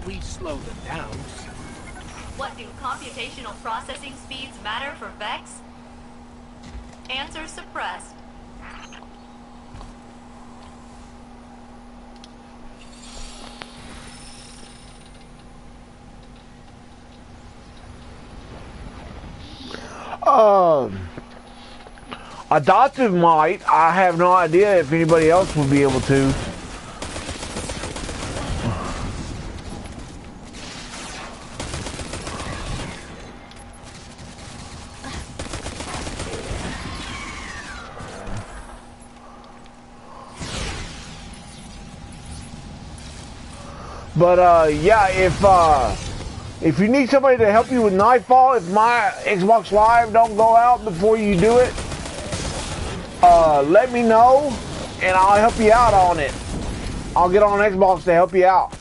while we slow them down. What do computational processing speeds matter for Vex? Answer suppressed. Adoptive might. I have no idea if anybody else would be able to. But yeah, if you need somebody to help you with Nightfall, if my Xbox Live don't go out before you do it, let me know and I'll help you out on it. I'll get on Xbox to help you out.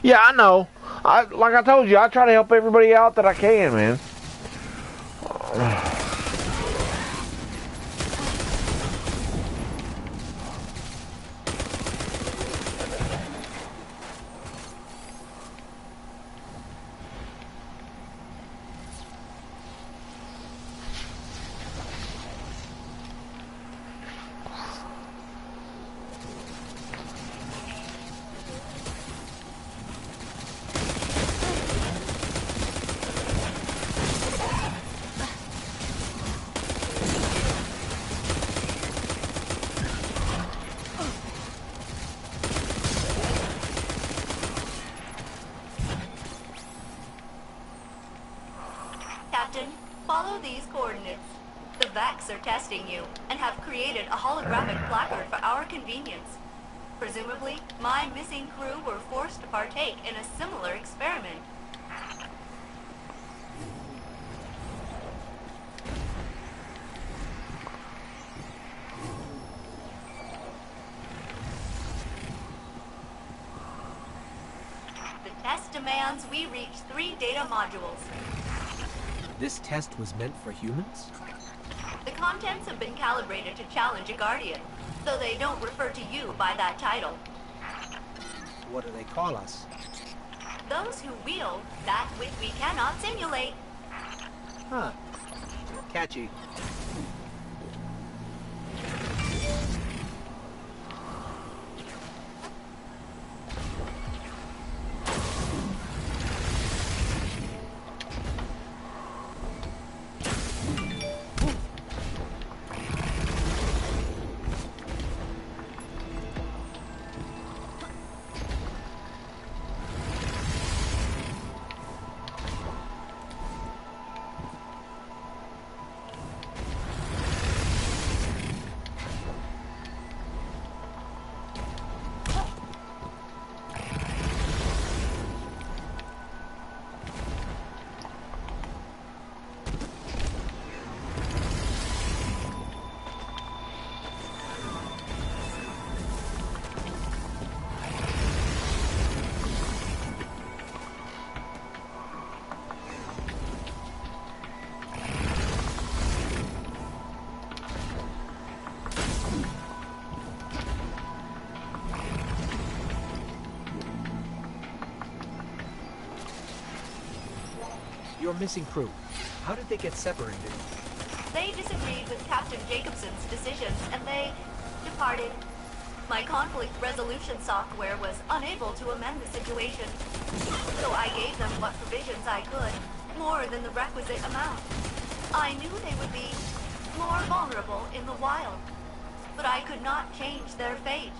Yeah, I know. Like I told you, I try to help everybody out that I can, man. Captain, follow these coordinates. The Vex are testing you and have created a holographic placard for our convenience. Presumably, my missing crew were forced to partake in a similar experiment. The test demands we reach 3 data modules. This test was meant for humans? The contents have been calibrated to challenge a Guardian, so they don't refer to you by that title. What do they call us? Those who wield that which we cannot simulate. Huh. Catchy. Your missing crew. How did they get separated? They disagreed with Captain Jacobson's decisions, and they departed. My conflict resolution software was unable to amend the situation, so I gave them what provisions I could, more than the requisite amount. I knew they would be more vulnerable in the wild, but I could not change their fate.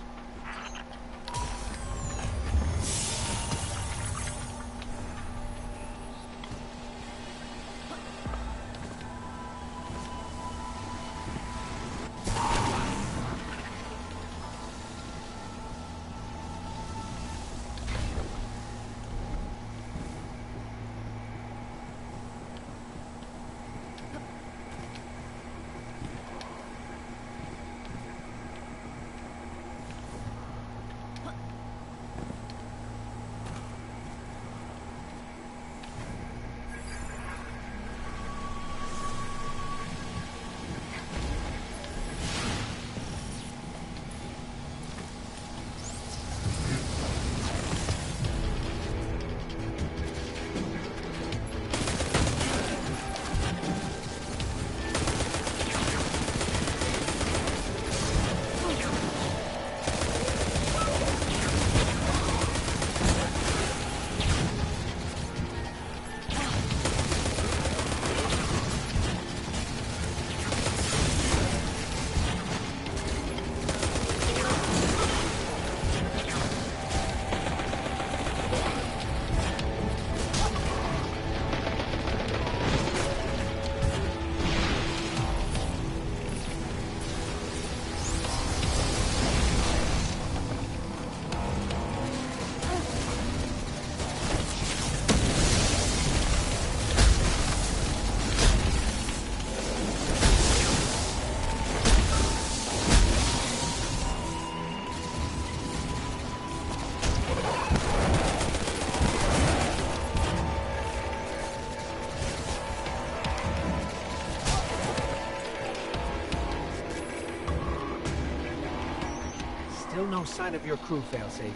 Still no sign of your crew, Failsafe.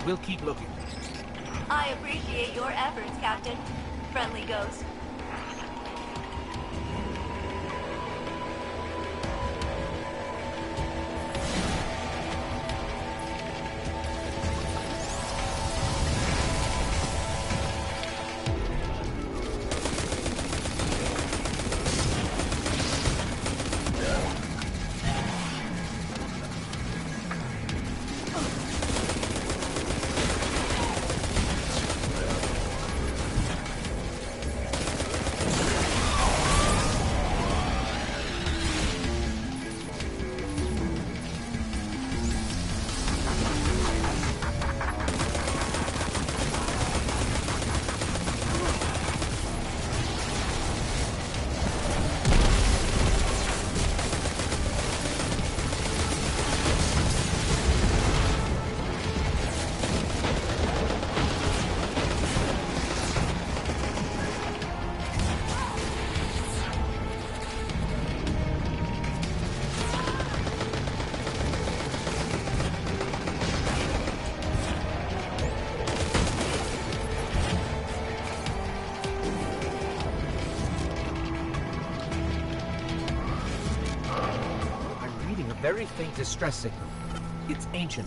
We'll keep looking. I appreciate your efforts, Captain. Friendly Ghost. Very faint distress signal. It's ancient.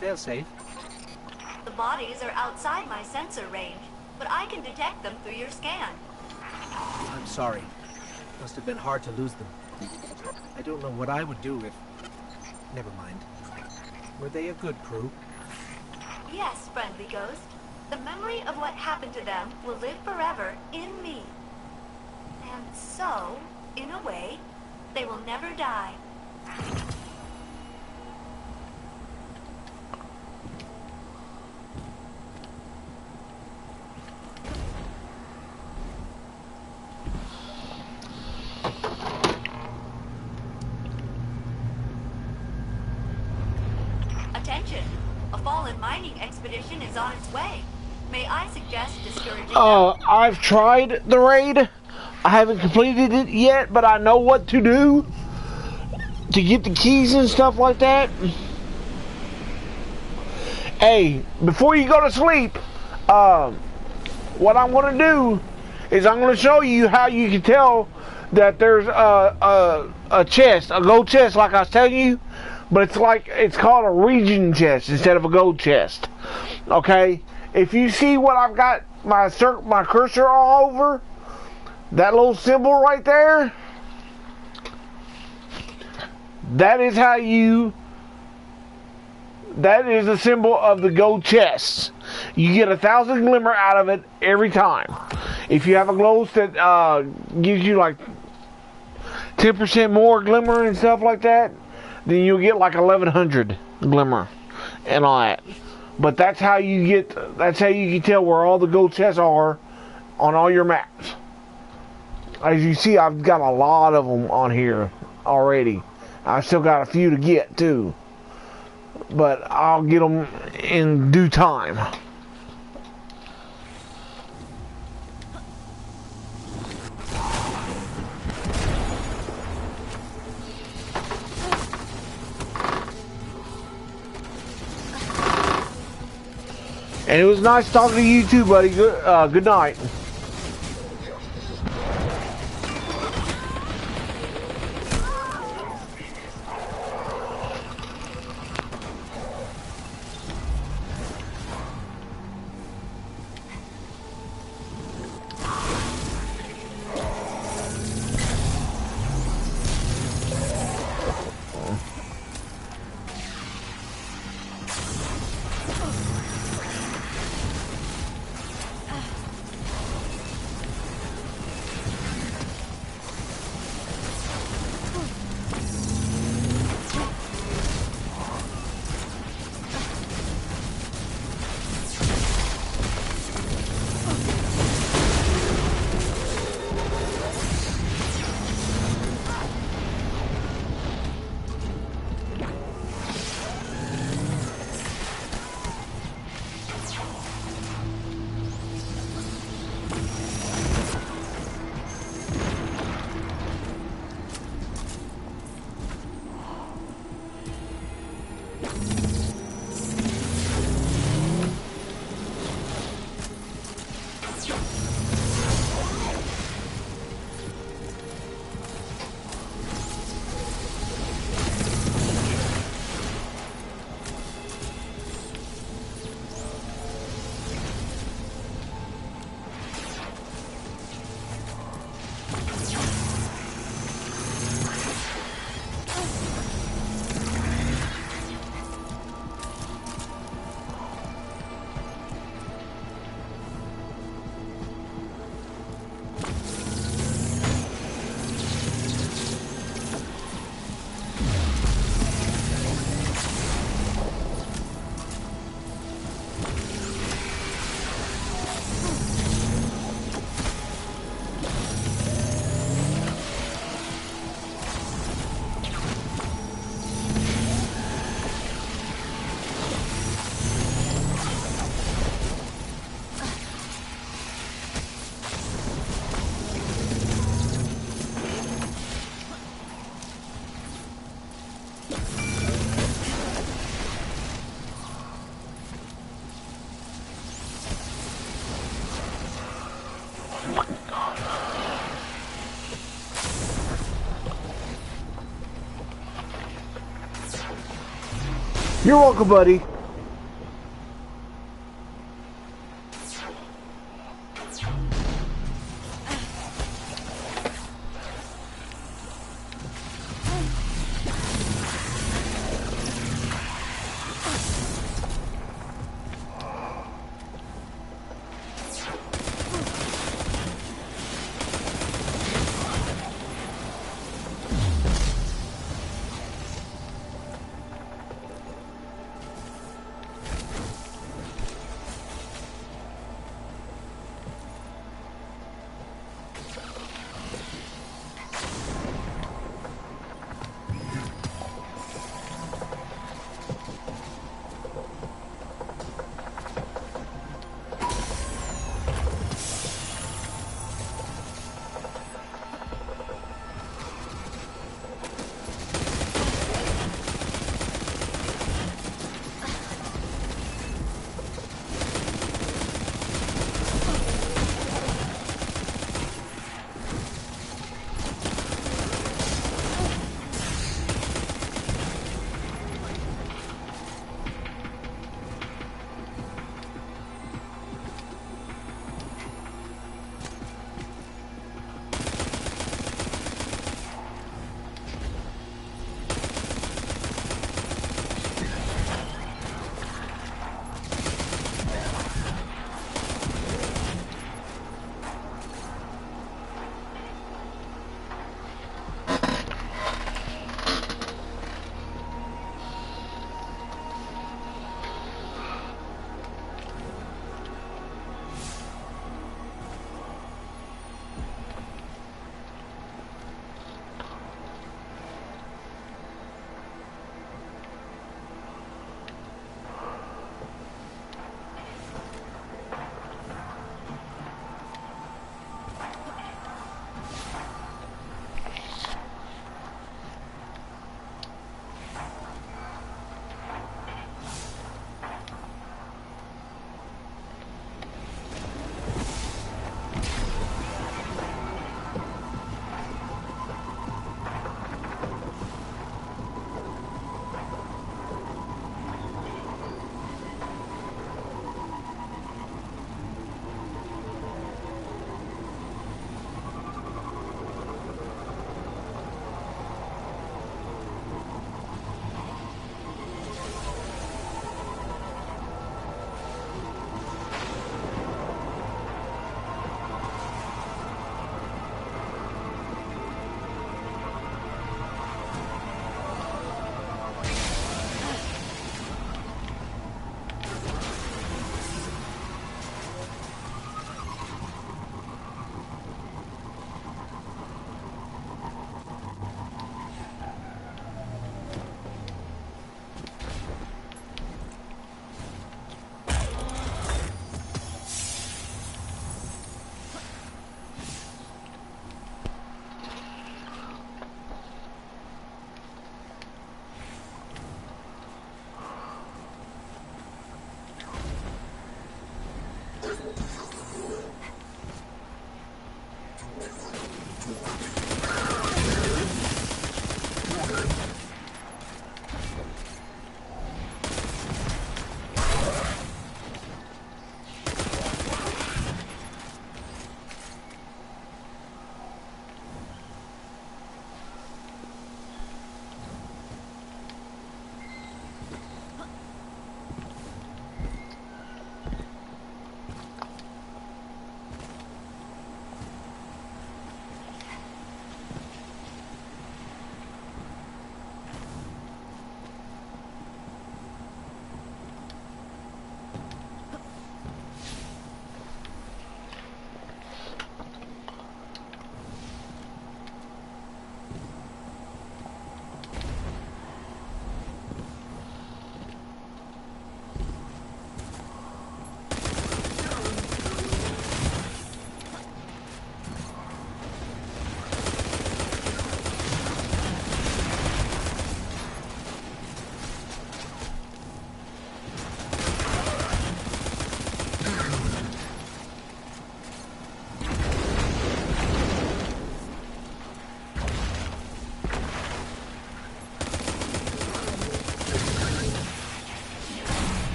Failsafe. The bodies are outside my sensor range, but I can detect them through your scan. I'm sorry. Must have been hard to lose them. I don't know what I would do if... Never mind. Were they a good crew? Yes, Friendly Ghost. The memory of what happened to them will live forever in me. And so, in a way, they will never die. Attention! A fallen mining expedition is on its way. May I suggest discouraging them? I've tried the raid. I haven't completed it yet, but I know what to do. to get the keys and stuff like that. Hey, before you go to sleep, what I'm going to do is I'm going to show you how you can tell that there's a chest, a gold chest, like I was telling you, but it's called a region chest instead of a gold chest. Okay, if you see what I've got my cursor all over, that little symbol right there, that is a symbol of the gold chests. You get 1,000 glimmer out of it every time. If you have a glow that gives you like 10% more glimmer and stuff like that, then you'll get like 1,100 glimmer and all that. But that's how you can tell where all the gold chests are on all your maps. As you see, I've got a lot of them on here already. I've still got a few to get too, but I'll get them in due time. And it was nice talking to you too, buddy. Good night. You're welcome, buddy.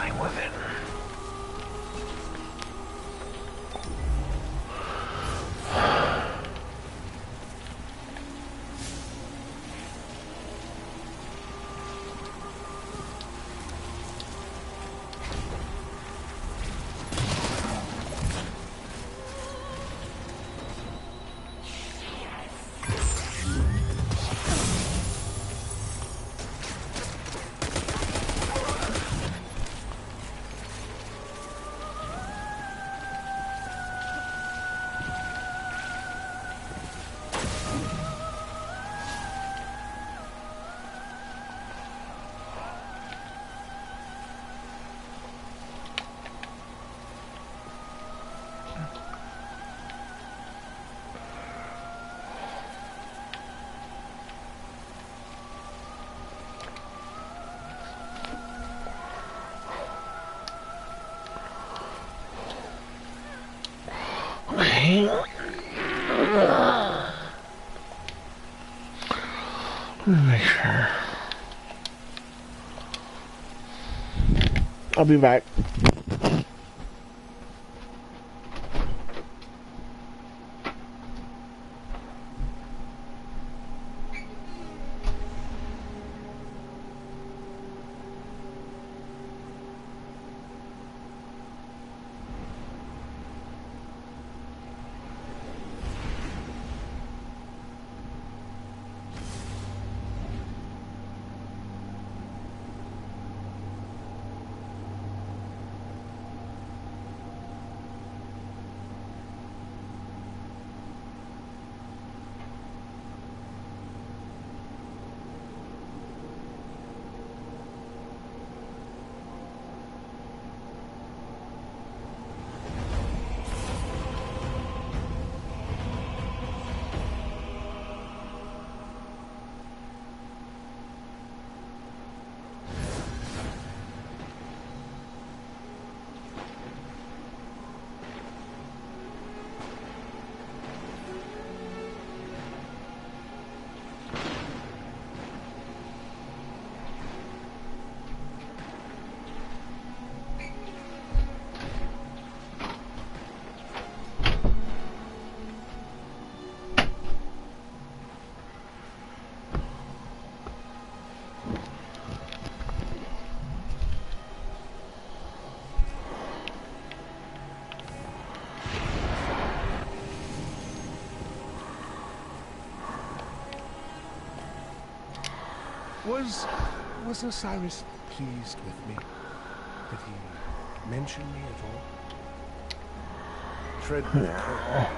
fine with it. Okay. Let me make sure. I'll be back. Was Osiris pleased with me? Did he mention me at all? Tread with care.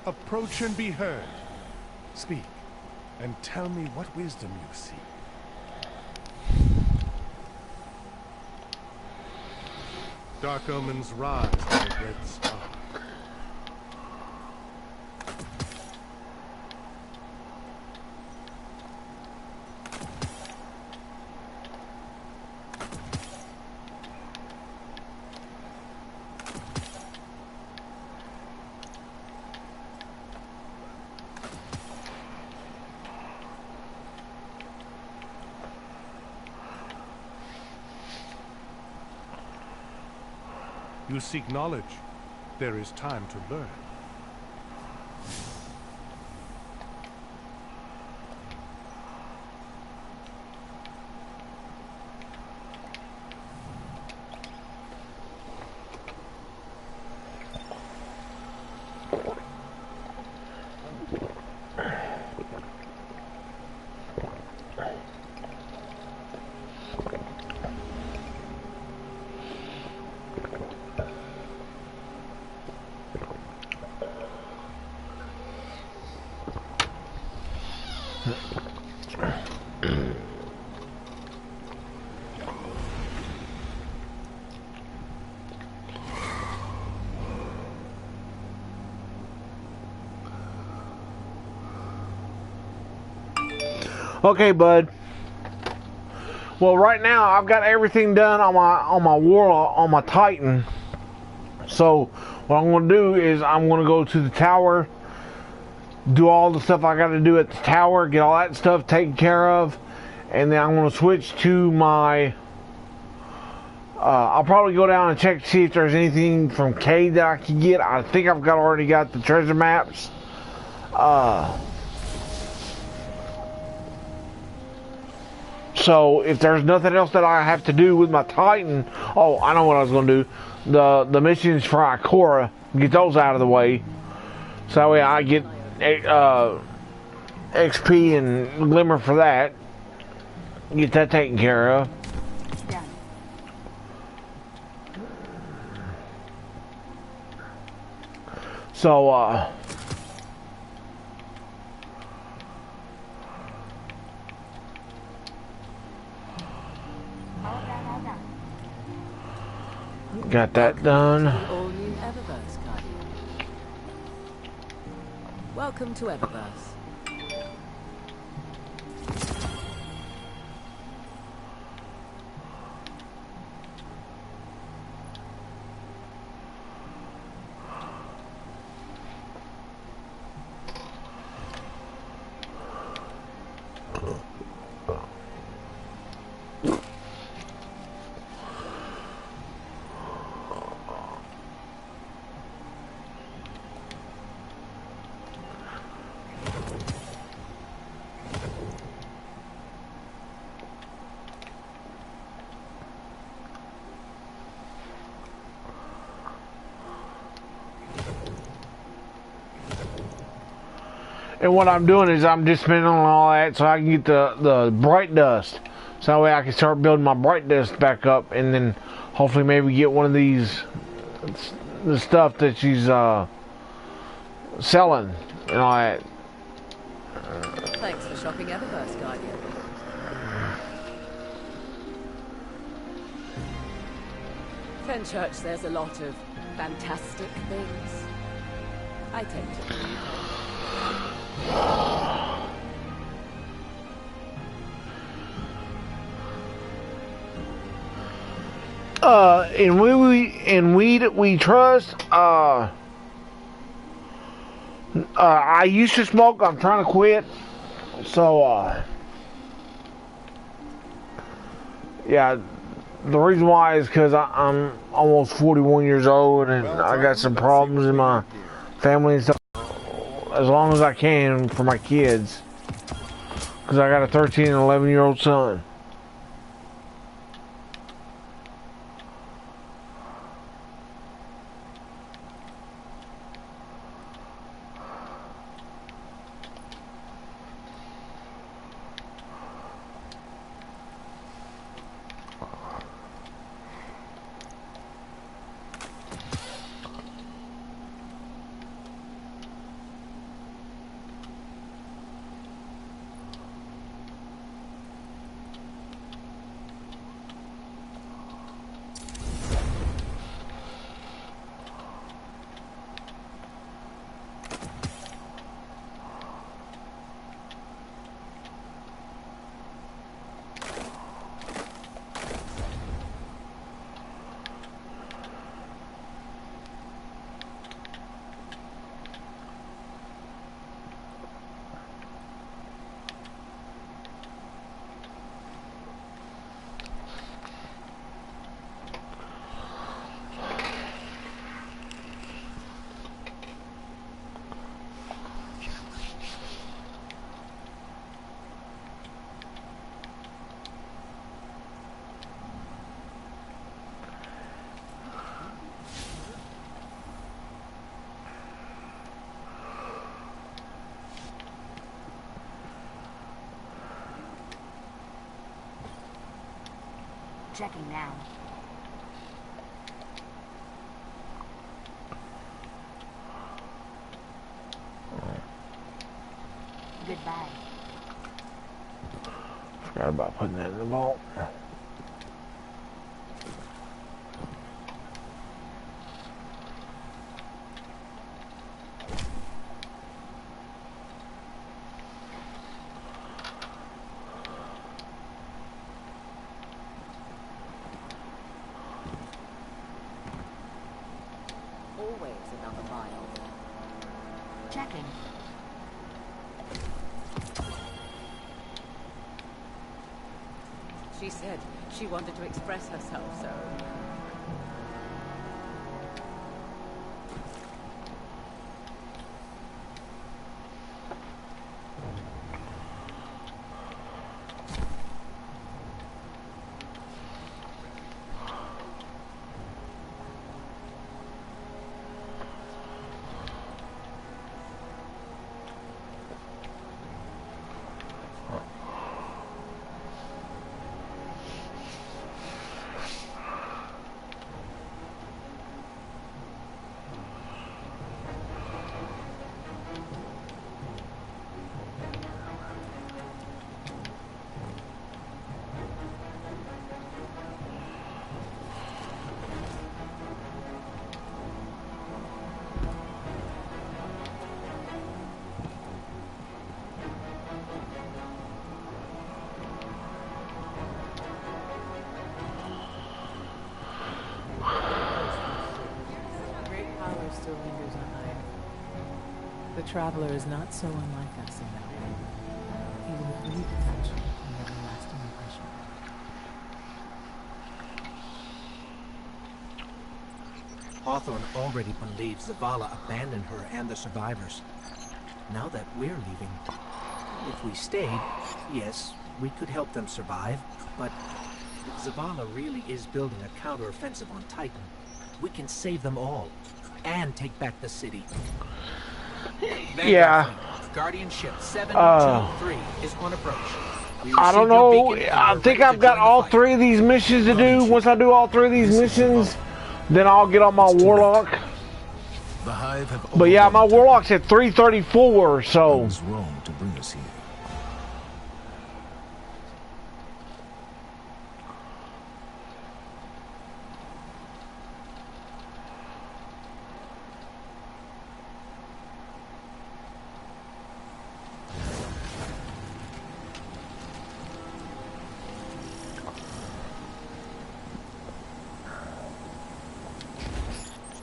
Approach and be heard. Speak, and tell me what wisdom you seek. Dark omens rise like a red star. You seek knowledge. There is time to learn. Okay, bud. Well, right now I've got everything done on my war on my Titan. So what I'm going to do is I'm going to go to the tower, do all the stuff I got to do at the tower, get all that stuff taken care of, and then I'm going to switch to my. I'll probably go down and check to see if there's anything from Cade that I can get. I think I've already got the treasure maps. So if there's nothing else that I have to do with my Titan, oh, I know what I was going to do. The missions for Ikora, get those out of the way. So that way I get XP and Glimmer for that. Get that taken care of. So, got that done. All new Eververse, Guardian. Welcome to Eververse. And what I'm doing is I'm just spending on all that so I can get the bright dust. So that way I can start building my bright dust back up, and then hopefully maybe get one of these, the stuff that she's selling and all that. Thanks for shopping Eververse, Guardian. Fenchurch says a lot of fantastic things. I tend to believe him. In weed we trust. I used to smoke. I'm trying to quit. So yeah, the reason why is because I'm almost 41 years old and I got some problems in my family and stuff. As long as I can for my kids, because I got a 13 and 11-year-old son. Checking now. Goodbye. Forgot about putting that in the vault. always another mile. Checking. She said she wanted to express herself, so... Still lingers on Hive. The Traveler is not so unlike us in that way. He will leave a touch and leave a lasting impression. Hawthorne already believes Zavala abandoned her and the survivors. Now that we're leaving, if we stayed, yes, we could help them survive, but if Zavala really is building a counteroffensive on Titan, we can save them all. And take back the city. Yeah. Guardian ship 723 is on approach. I don't know. I think I've got all 3 of these missions to do. Once I do all 3 of these missions, then I'll get on my Warlock. The Hive have But yeah, my Warlock's at 334, so... What's wrong to bring us here?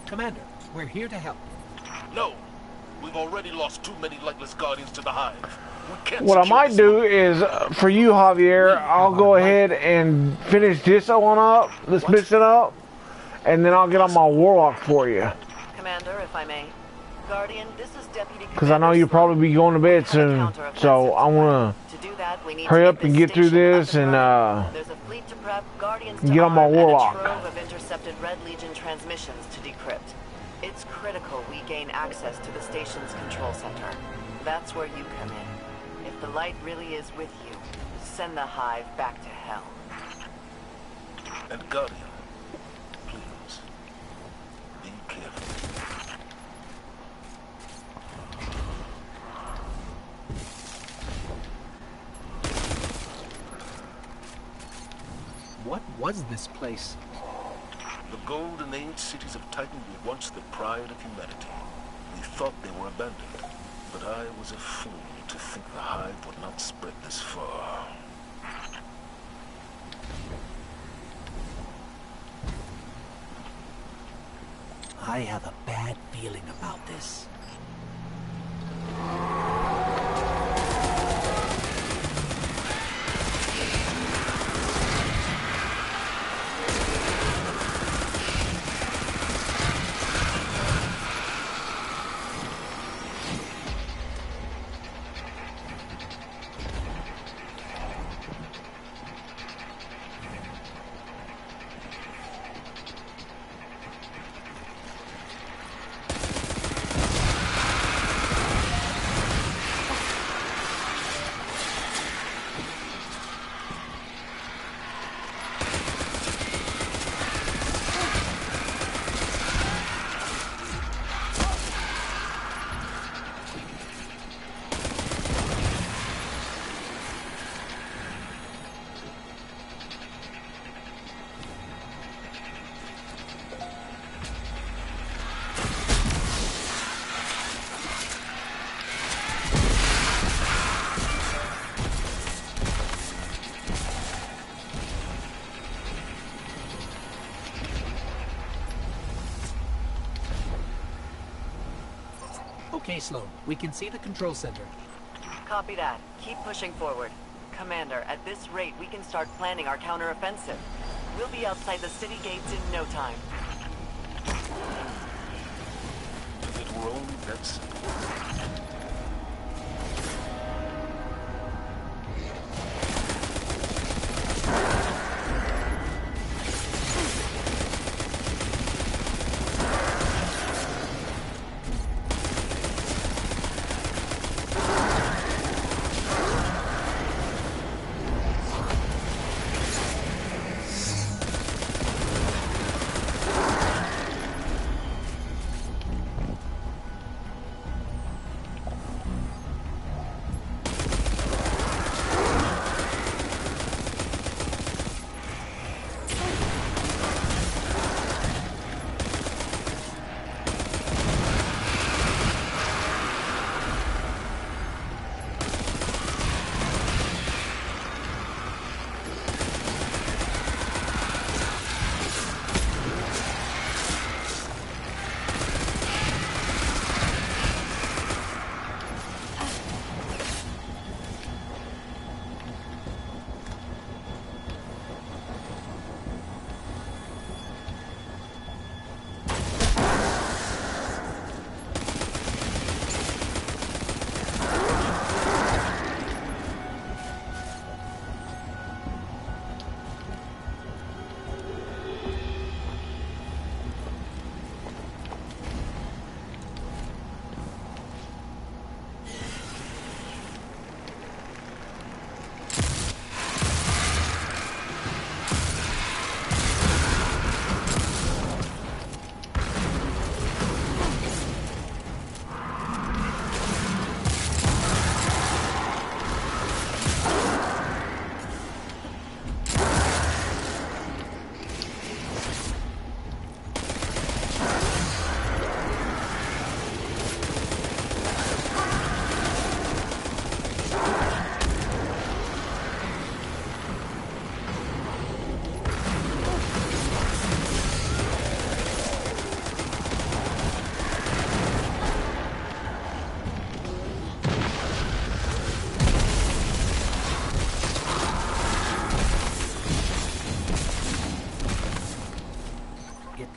Commander, we're here to help. No. We've already lost too many legless guardians to the Hive. We can't What I secure might this do one. is, for you, Javier, I'll go ahead and finish this one up, this mission up, and then I'll get on my Warlock for you. Commander, if I may. Guardian, this is Deputy Because I know you'll probably be going to bed soon, so I want To do that, we need to hurry to up and get through this and There's a fleet to prep, Guardians to get on my arm, Warlock. and a trove of intercepted Red Legion transmissions to decrypt. It's critical we gain access to the station's control center. That's where you come in. If the light really is with you, send the Hive back to hell. And Guardian, please, be careful. What was this place? The Golden Age cities of Titan were once the pride of humanity. We thought they were abandoned, but I was a fool to think the Hive would not spread this far. I have a bad feeling about this. Okay, Sloan. We can see the control center. Copy that. Keep pushing forward. Commander, at this rate, we can start planning our counteroffensive. We'll be outside the city gates in no time. If it were only that simple.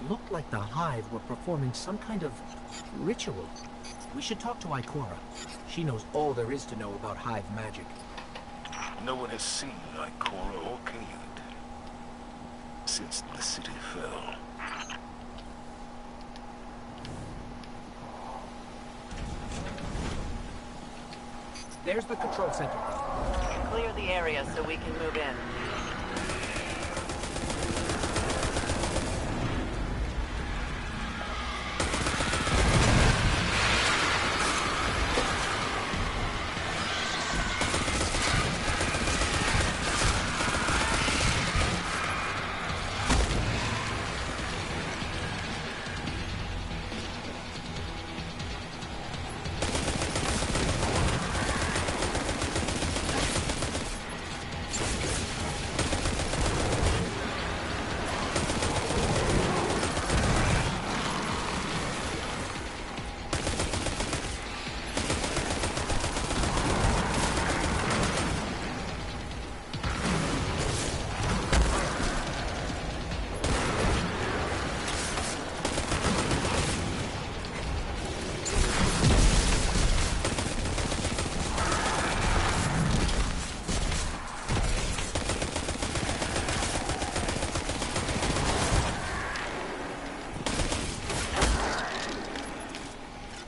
Looked like the Hive were performing some kind of ritual. We should talk to Ikora. She knows all there is to know about Hive magic. No one has seen Ikora or Cade since the city fell. There's the control center. Clear the area so we can move in.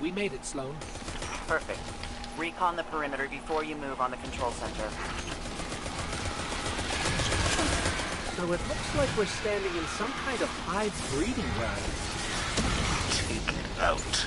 We made it, Sloan. Perfect. Recon the perimeter before you move on the control center. So it looks like we're standing in some kind of Hive breeding ground. Take it out.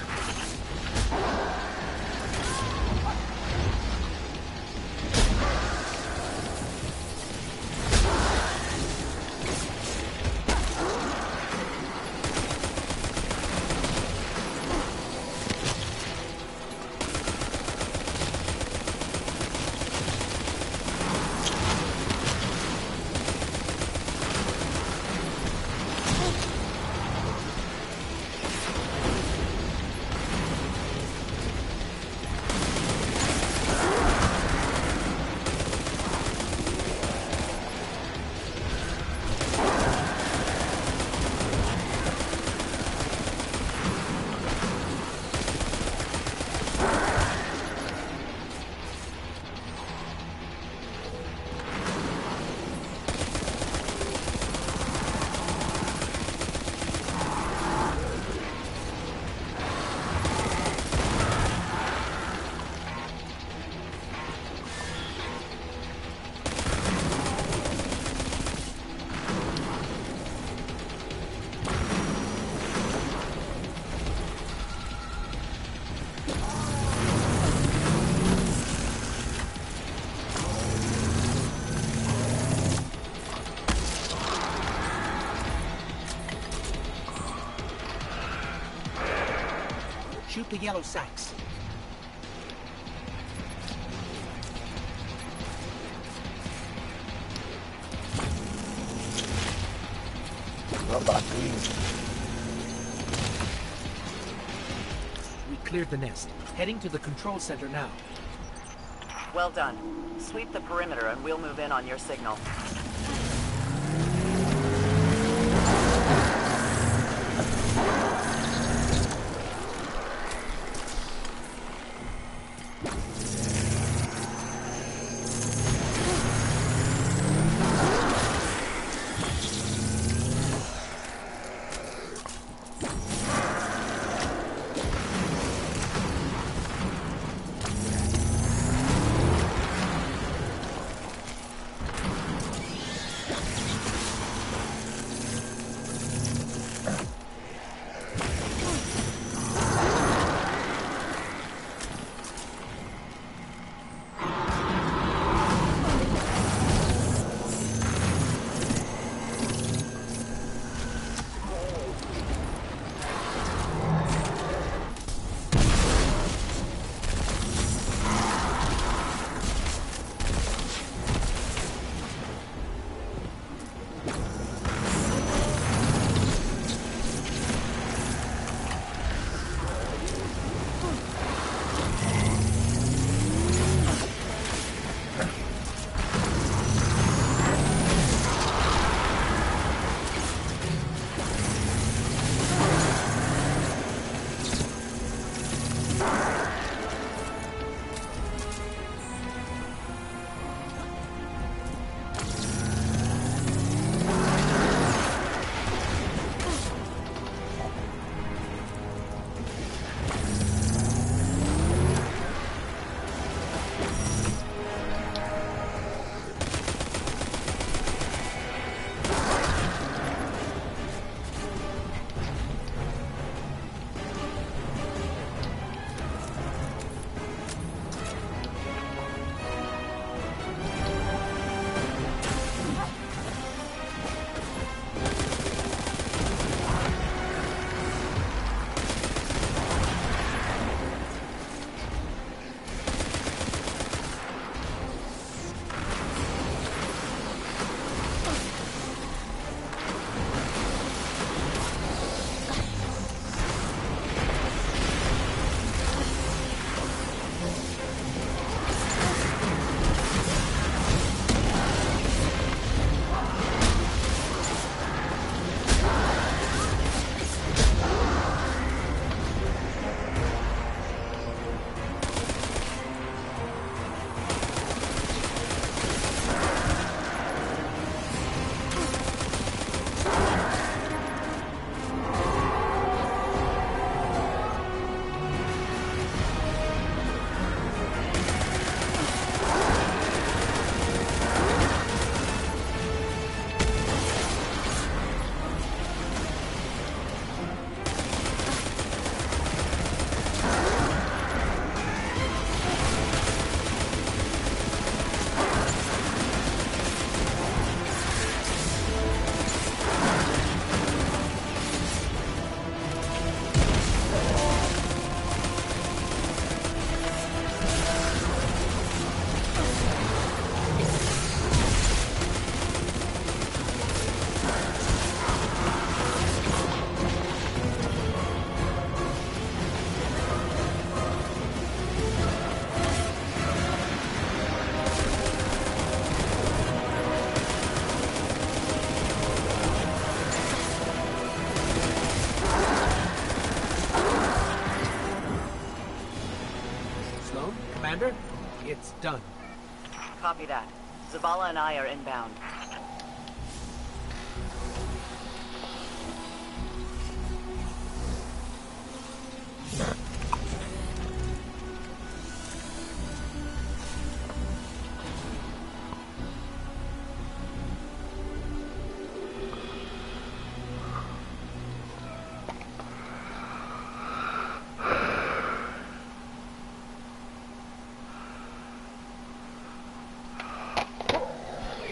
Shoot the yellow sacks. What about these? We cleared the nest. Heading to the control center now. Well done. Sweep the perimeter and we'll move in on your signal. Commander, it's done. Copy that. Zavala and I are inbound.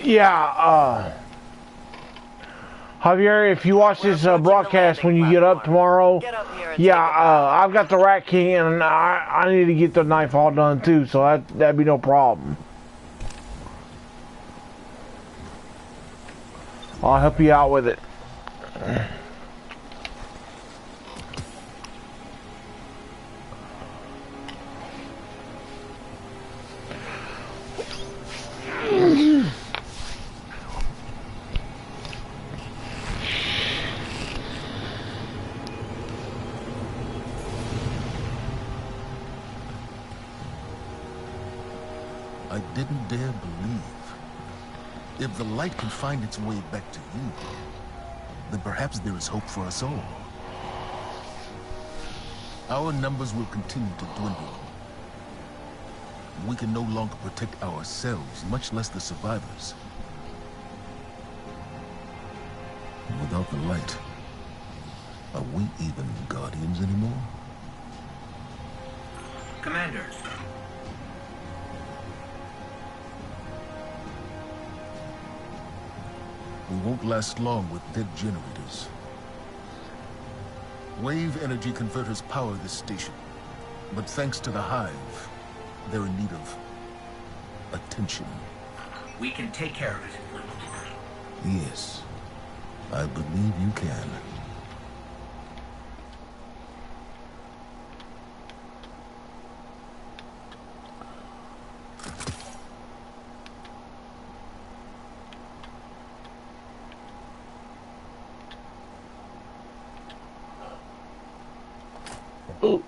Yeah, Javier, if you watch this approaching the broadcast when landing you get up platform. tomorrow, Get up here and yeah, take a bow. I've got the Rat King, and I need to get the knife all done too, so that'd be no problem. I'll help you out with it. I didn't dare believe. If the light can find its way back to you, then perhaps there is hope for us all. Our numbers will continue to dwindle. We can no longer protect ourselves, much less the survivors. Without the light, are we even Guardians anymore? Commander. We won't last long with dead generators. Wave energy converters power this station. But thanks to the Hive, they're in need of attention. We can take care of it. Yes, I believe you can. Ooh.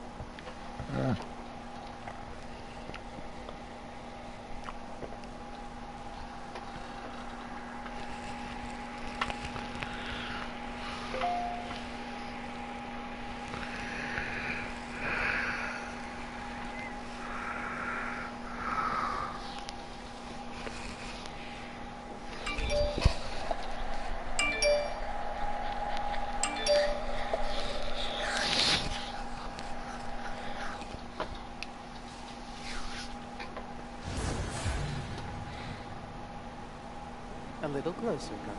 A little closer, girl.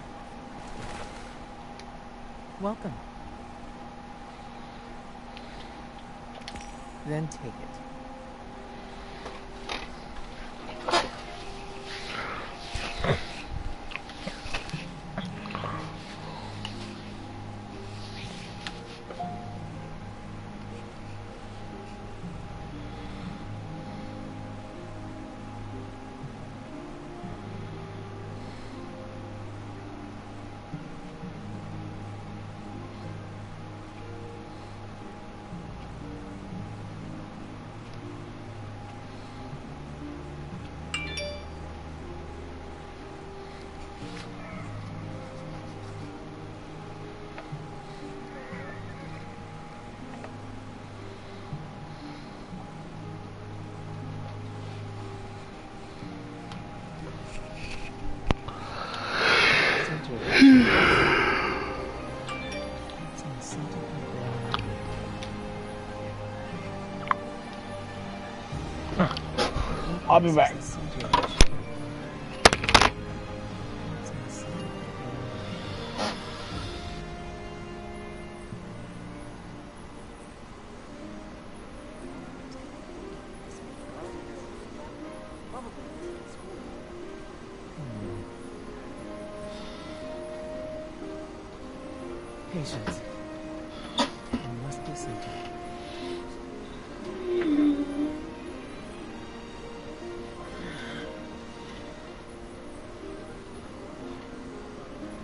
Welcome. Then take it. I'll be back. Patience. There must be some time.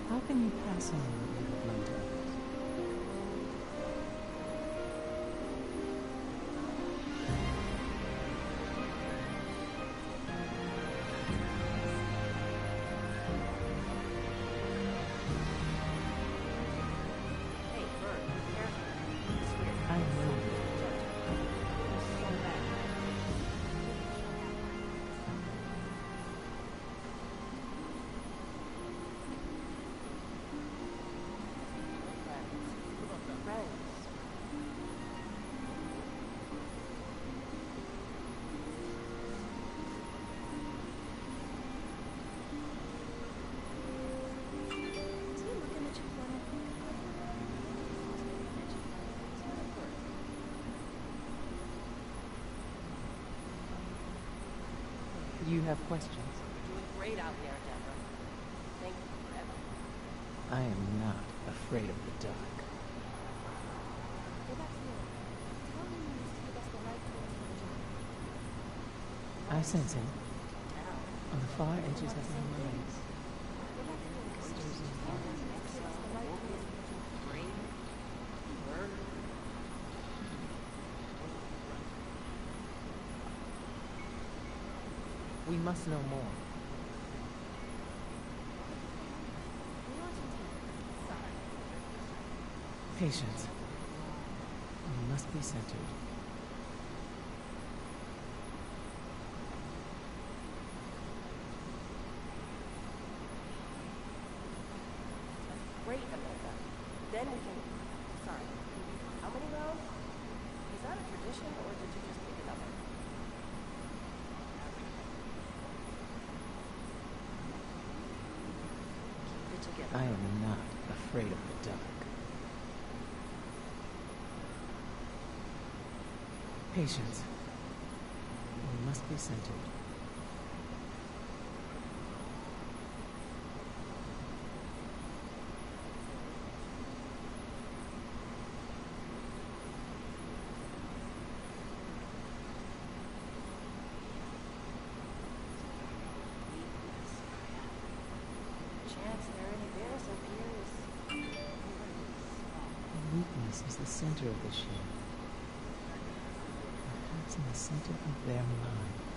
How can you pass on what you have learned to others? You have questions? Doing great out there, Deborah. Thank you for everything. I am not afraid of the dark. Go back to Neil. Tell him he needs to give us the right course for the job. I sense him. On the far edges of my mind. Go back to Neil. Tell him he needs to give us the right course for the job. We must know more. Patience. We must be centered. Great, Amanda. Then we can... Sorry. How many rounds? Is that a tradition, or did you just pick a number? Keep it together. I am not afraid of the dark. Patience. We must be centered. Chance there are any bears up here is... The weakness is the center of the shield. Perhaps in the center of their mind.